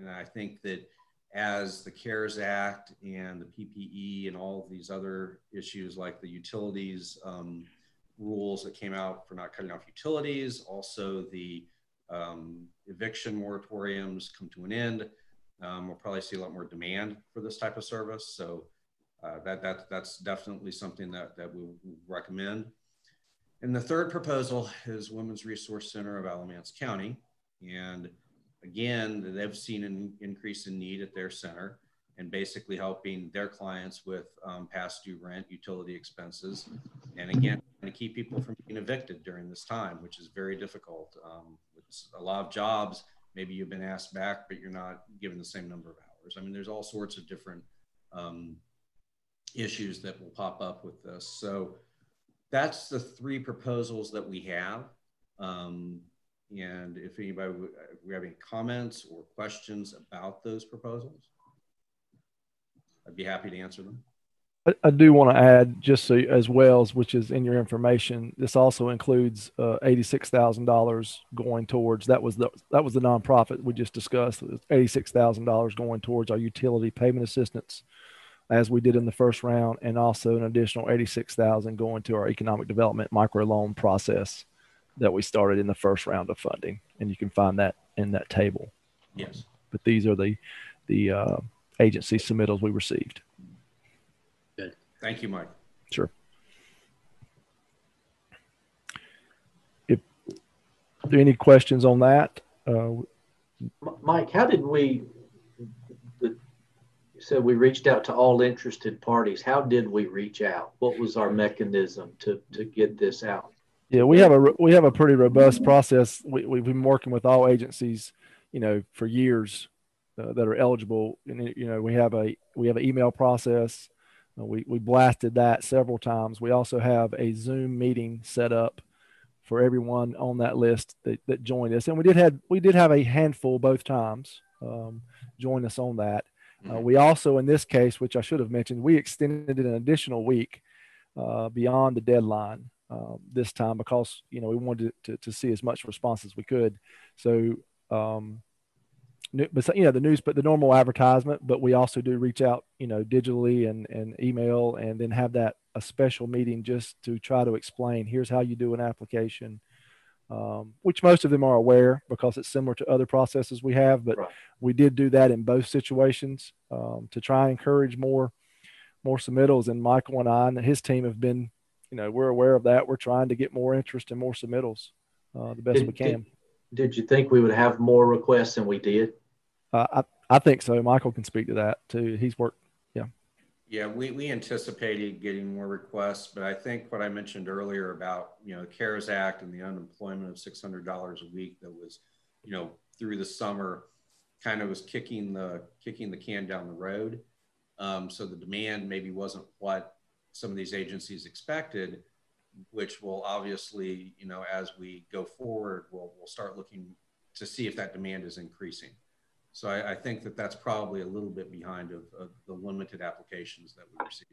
I think that as the CARES Act and the PPE and all of these other issues like the utilities rules that came out for not cutting off utilities, also the eviction moratoriums come to an end, we'll probably see a lot more demand for this type of service. So that's definitely something that we recommend. And the third proposal is Women's Resource Center of Alamance County. And again, they've seen an increase in need at their center and basically helping their clients with past due rent, utility expenses. And again, to keep people from being evicted during this time, which is very difficult. It's a lot of jobs, maybe you've been asked back, but you're not given the same number of hours. I mean, there's all sorts of different issues that will pop up with this. So that's the 3 proposals that we have. And if anybody, if we have any comments or questions about those proposals, I'd be happy to answer them.
I do want to add, just so as well as which is in your information, this also includes $86,000 going towards, that was the nonprofit we just discussed, $86,000 going towards our utility payment assistance, as we did in the first round, and also an additional $86,000 going to our economic development microloan process that we started in the first round of funding, and you can find that in that table.
Yes.
But these are the agency submittals we received.
Good. Thank you, Mike.
Sure. If there are any questions on that,
Mike, how did we said we reached out to all interested parties. How did we reach out? What was our mechanism to get this out?
Yeah, we have a pretty robust process. We've been working with all agencies, for years that are eligible. And we have an email process. We blasted that several times. We also have a Zoom meeting set up for everyone on that list that joined us, and we did have a handful both times join us on that. We also, in this case, which I should have mentioned, we extended it an additional week beyond the deadline this time because we wanted to see as much response as we could. So, but the normal advertisement, but we also do reach out, digitally and email, and then have a special meeting just to try to explain, here's how you do an application, which most of them are aware because it's similar to other processes we have, but we did do that in both situations to try and encourage more submittals. And Michael and I and his team have been, we're aware of that. We're trying to get more interest and more submittals the best we can.
Did you think we would have more requests than we did?
I think so. Michael can speak to that too. He's worked. Yeah.
Yeah, we anticipated getting more requests, but I think what I mentioned earlier about, the CARES Act and the unemployment of $600 a week that was, through the summer kind of was kicking the can down the road. So the demand maybe wasn't what some of these agencies expected, which will obviously, as we go forward, we'll start looking to see if that demand is increasing. So I think that's probably a little bit behind of the limited applications that we received.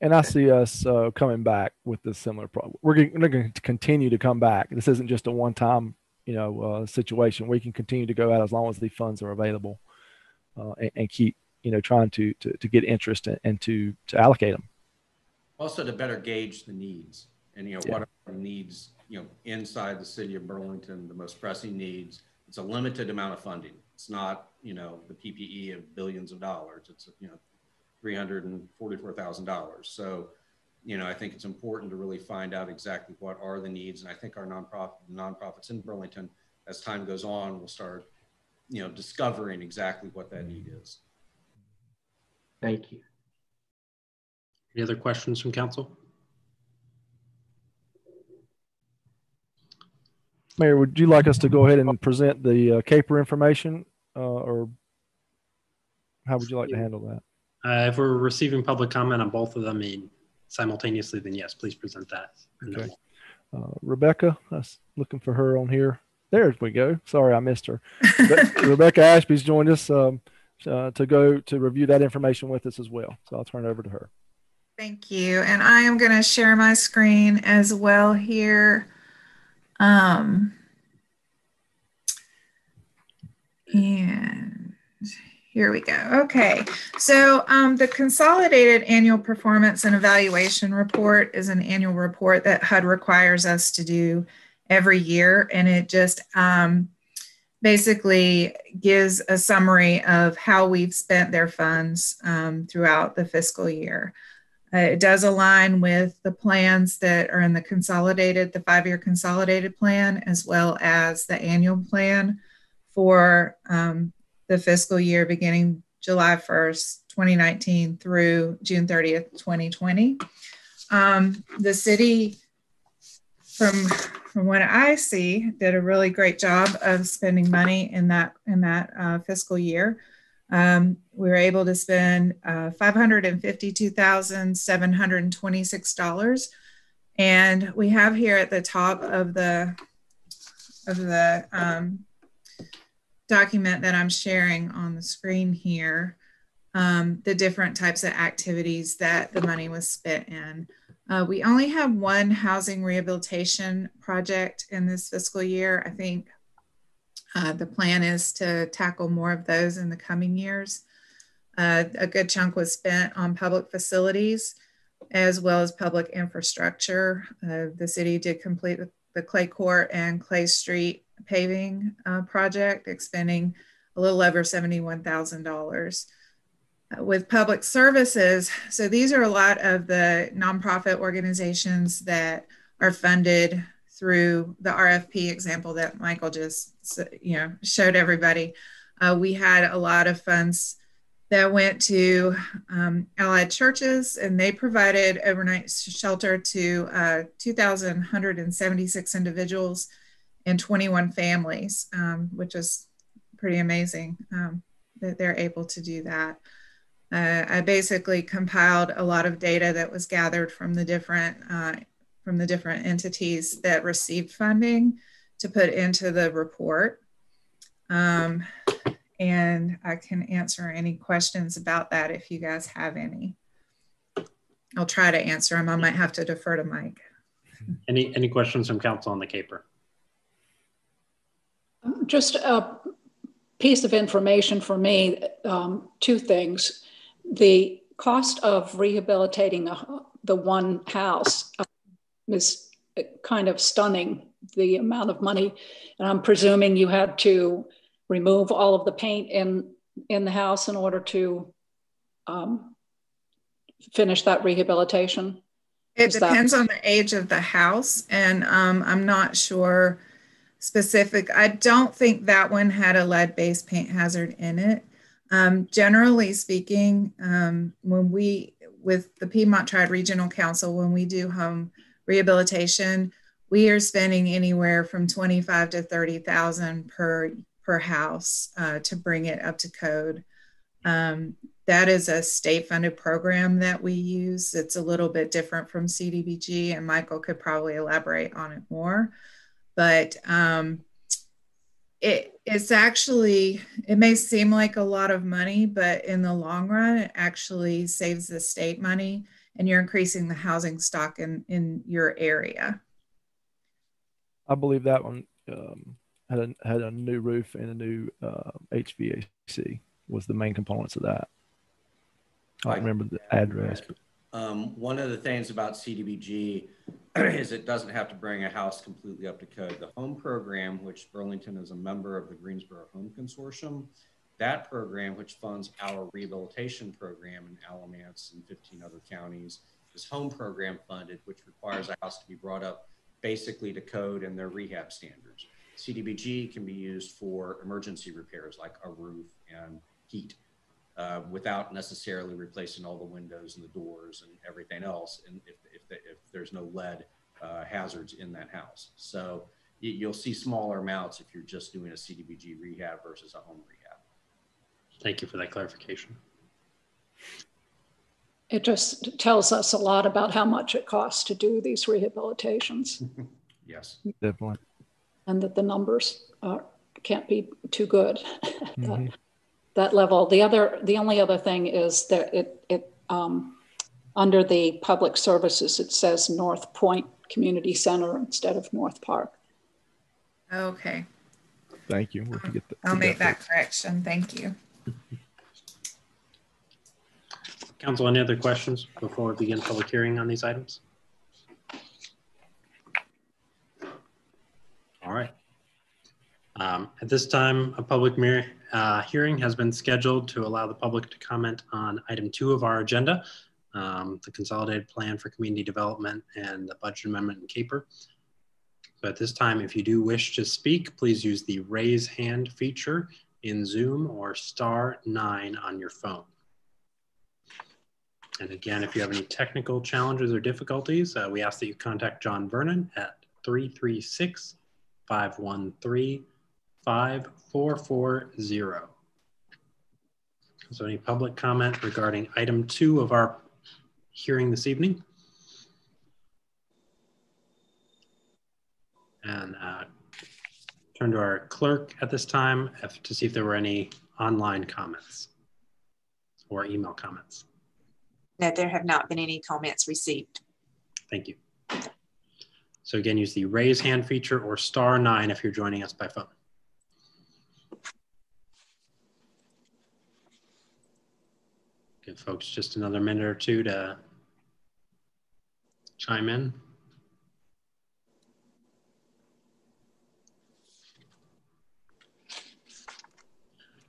And I see us coming back with this similar problem. We're going to continue to come back. This isn't just a one-time, situation. We can continue to go out as long as the funds are available and keep, trying to get interest and to allocate them.
Also to better gauge the needs and, what are the needs, inside the city of Burlington, the most pressing needs. It's a limited amount of funding. It's not, the PPE of billions of dollars. It's, $344,000. So, I think it's important to really find out exactly what are the needs. And I think our nonprofits in Burlington, as time goes on, will start, discovering exactly what that need is.
Thank you.
Any other questions from council?
Mayor, would you like us to go ahead and present the CAPER information, or how would you like to handle that?
If we're receiving public comment on both of them simultaneously, then yes, please present that.
Okay. Rebecca, I was looking for her on here. There we go. Sorry, I missed her. Rebecca Ashby's joined us to go to review that information with us as well. So I'll turn it over to her.
Thank you. And I am going to share my screen as well here. And here we go. Okay. So the Consolidated Annual Performance and Evaluation Report is an annual report that HUD requires us to do every year. And it just basically gives a summary of how we've spent their funds throughout the fiscal year. It does align with the plans that are in the 5-year consolidated plan, as well as the annual plan for the fiscal year beginning July 1st, 2019 through June 30th, 2020. The city, from what I see, did a really great job of spending money in that fiscal year. We were able to spend $552,726, and we have here at the top of the document that I'm sharing on the screen here, the different types of activities that the money was spent in. We only have one housing rehabilitation project in this fiscal year. I think the plan is to tackle more of those in the coming years. A good chunk was spent on public facilities as well as public infrastructure. The city did complete the Clay Court and Clay Street paving project, expending a little over $71,000. With public services, so these are a lot of the nonprofit organizations that are funded through the RFP example that Michael just showed everybody. We had a lot of funds that went to allied churches, and they provided overnight shelter to 2,176 individuals and 21 families, which is pretty amazing that they're able to do that. I basically compiled a lot of data that was gathered from the different entities that received funding to put into the report. And I can answer any questions about that if you guys have any. I'll try to answer them. I might have to defer to Mike.
Any questions from council on the caper?
Just a piece of information for me, two things. The cost of rehabilitating the one house is kind of stunning, the amount of money. And I'm presuming you had to remove all of the paint in the house in order to finish that rehabilitation?
It depends on the age of the house, and I'm not sure specific. I don't think that one had a lead-based paint hazard in it. Generally speaking, with the Piedmont Triad Regional Council, when we do home rehabilitation, we are spending anywhere from $25,000 to $30,000 per house to bring it up to code. That is a state-funded program that we use. It's a little bit different from CDBG, and Michael could probably elaborate on it more. But it's actually, it may seem like a lot of money, but in the long run, it actually saves the state money, and you're increasing the housing stock in your area.
I believe that one had a new roof and a new HVAC was the main components of that. I don't remember the address. But.
One of the things about CDBG is it doesn't have to bring a house completely up to code. The home program, which Burlington is a member of the Greensboro Home Consortium, that program, which funds our rehabilitation program in Alamance and 15 other counties, is home program funded, which requires a house to be brought up basically to code and their rehab standards. CDBG can be used for emergency repairs like a roof and heat without necessarily replacing all the windows and the doors and everything else, and if there's no lead hazards in that house. So you'll see smaller amounts if you're just doing a CDBG rehab versus a home rehab.
Thank you for that clarification.
It just tells us a lot about how much it costs to do these rehabilitations.
Yes,
definitely.
And that the numbers can't be too good. Mm-hmm. That level. The only other thing is that it under the public services, it says North Point Community Center instead of North Park.
Okay.
Thank you.
I'll make that correction. Thank you.
Council, any other questions before we begin public hearing on these items? All right. At this time, a public hearing has been scheduled to allow the public to comment on item 2 of our agenda, the Consolidated Plan for Community Development and the Budget Amendment in Caper. So at this time, if you do wish to speak, please use the raise hand feature in Zoom or *9 on your phone. And again, if you have any technical challenges or difficulties, we ask that you contact John Vernon at 336-513-5440. So any public comment regarding item 2 of our hearing this evening? And turn to our clerk at this time to see if there were any online comments or email comments.
No, there have not been any comments received.
Thank you. So again, use the raise hand feature or *9 if you're joining us by phone. Give folks just another minute or two to chime in.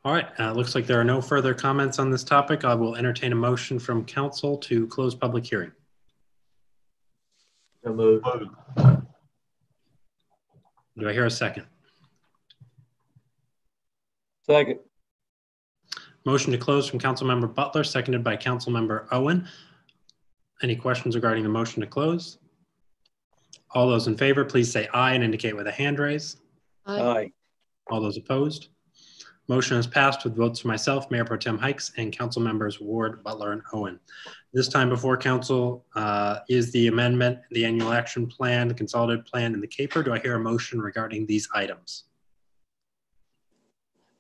All right, looks like there are no further comments on this topic. I will entertain a motion from council to close public hearing.
So moved.
Do I hear a second?
Second.
Motion to close from Councilmember Butler, seconded by Councilmember Owen. Any questions regarding the motion to close? All those in favor, please say aye and indicate with a hand raise.
Aye.
All those opposed? Motion is passed with votes for myself, Mayor Pro Tem Hikes, and Council Members Ward, Butler, and Owen. This time before Council is the amendment, the annual action plan, the consolidated plan, and the CAPER. Do I hear a motion regarding these items?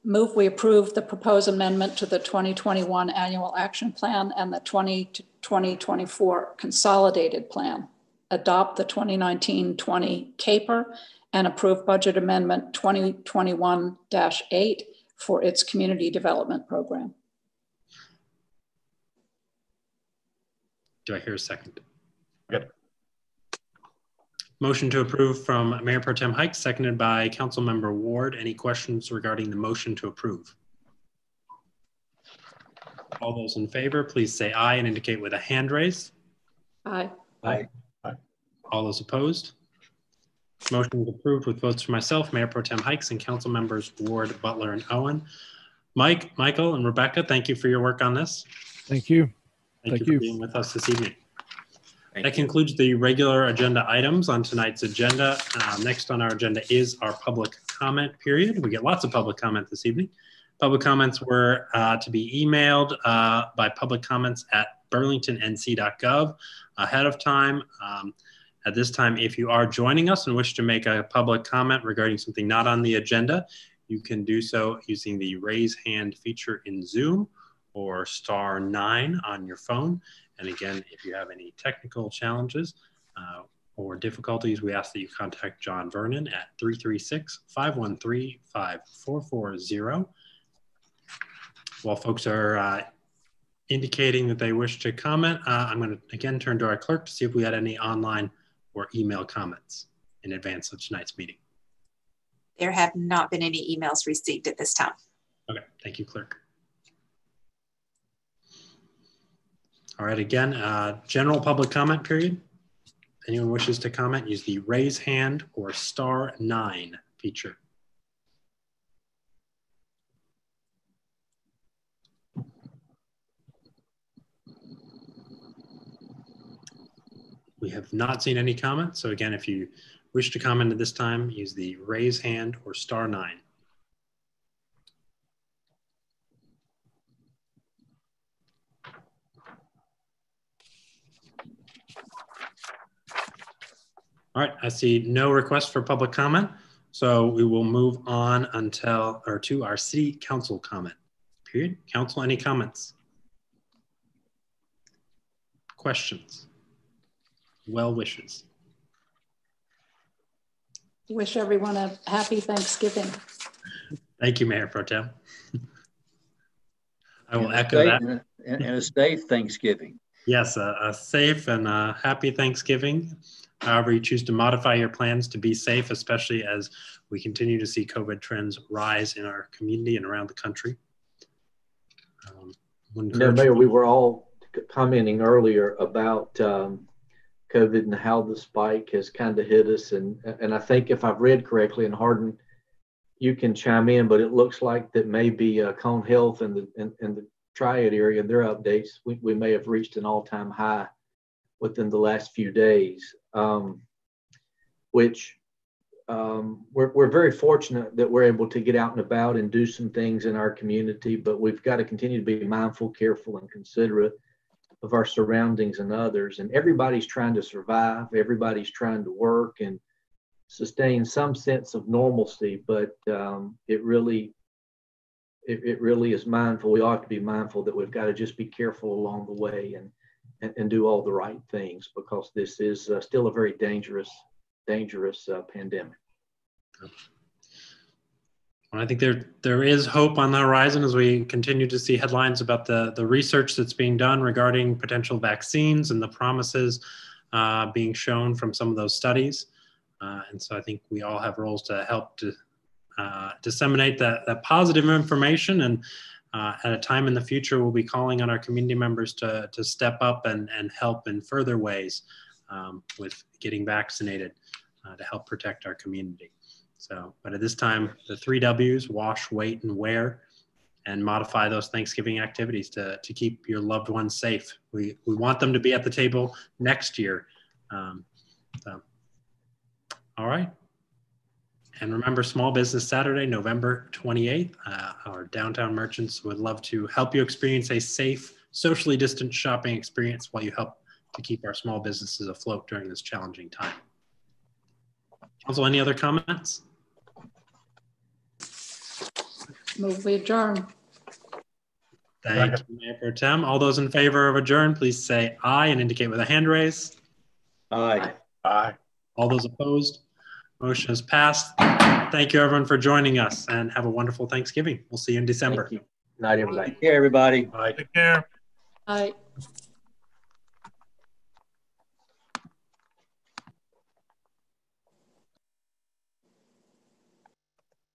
Move we approve the proposed amendment to the 2021 annual action plan and the 2020-2024 consolidated plan. Adopt the 2019-20 CAPER and approve budget amendment 2021-8 for its community development program.
Do I hear a second?
Good.
Motion to approve from Mayor Pro Tem Hikes, seconded by Councilmember Ward. Any questions regarding the motion to approve? All those in favor, please say aye and indicate with a hand raise.
Aye.
Aye.
All those opposed? Motion is approved with votes for myself, Mayor Pro Tem Hikes, and Council Members Ward, Butler, and Owen. Mike, Michael, and Rebecca, thank you for your work on this.
Thank you.
Thank you for being with us this evening. That concludes the regular agenda items on tonight's agenda. Next on our agenda is our public comment period. We get lots of public comment this evening. Public comments were to be emailed by public comments at burlingtonnc.gov ahead of time. At this time, if you are joining us and wish to make a public comment regarding something not on the agenda, you can do so using the raise hand feature in Zoom or *9 on your phone. And again, if you have any technical challenges or difficulties, we ask that you contact John Vernon at 336-513-5440. While folks are indicating that they wish to comment, I'm going to again turn to our clerk to see if we had any online or email comments in advance of tonight's meeting.
There have not been any emails received at this time.
Okay, thank you, clerk. All right, again, general public comment period. If anyone wishes to comment, use the raise hand or *9 feature. We have not seen any comments. So again, if you wish to comment at this time, use the raise hand or *9. All right, I see no request for public comment. So we will move on to our city council comment period. Council, any comments? Questions? Well wishes?
Wish everyone a happy Thanksgiving.
Thank you, Mayor Pro Tem. I will echo that.
And a safe Thanksgiving.
Yes, a safe and a happy Thanksgiving. However you choose to modify your plans to be safe, especially as we continue to see COVID trends rise in our community and around the country.
Mayor, we were all commenting earlier about COVID and how the spike has kind of hit us. And I think if I've read correctly, and Hardin, you can chime in, but it looks like that maybe Cone Health and the Triad area, their updates, we may have reached an all-time high within the last few days, which we're very fortunate that we're able to get out and about and do some things in our community, but we've got to continue to be mindful, careful, and considerate of our surroundings and others. And everybody's trying to survive. Everybody's trying to work and sustain some sense of normalcy, but it really is mindful. We ought to be mindful that we've got to just be careful along the way and do all the right things, because this is still a very dangerous pandemic.
Well, I think there is hope on the horizon as we continue to see headlines about the research that's being done regarding potential vaccines and the promises being shown from some of those studies. And so I think we all have roles to help to disseminate that positive information. And at a time in the future, we'll be calling on our community members to step up and help in further ways with getting vaccinated to help protect our community. So, but at this time, the 3 W's, wash, wait, and wear, and modify those Thanksgiving activities to keep your loved ones safe. We want them to be at the table next year. All right. And remember, Small Business Saturday, November 28th. Our downtown merchants would love to help you experience a safe, socially distant shopping experience while you help to keep our small businesses afloat during this challenging time. Council, any other comments?
Move we adjourn.
Thank you, Mayor Pro Tem. All those in favor of adjourn, please say aye and indicate with a hand raise.
Aye.
Aye.
All those opposed? Motion is passed. Thank you, everyone, for joining us, and have a wonderful Thanksgiving. We'll see you in December.
Thank you. Night, everybody.
Take care, everybody.
Aye.
Take care.
Aye.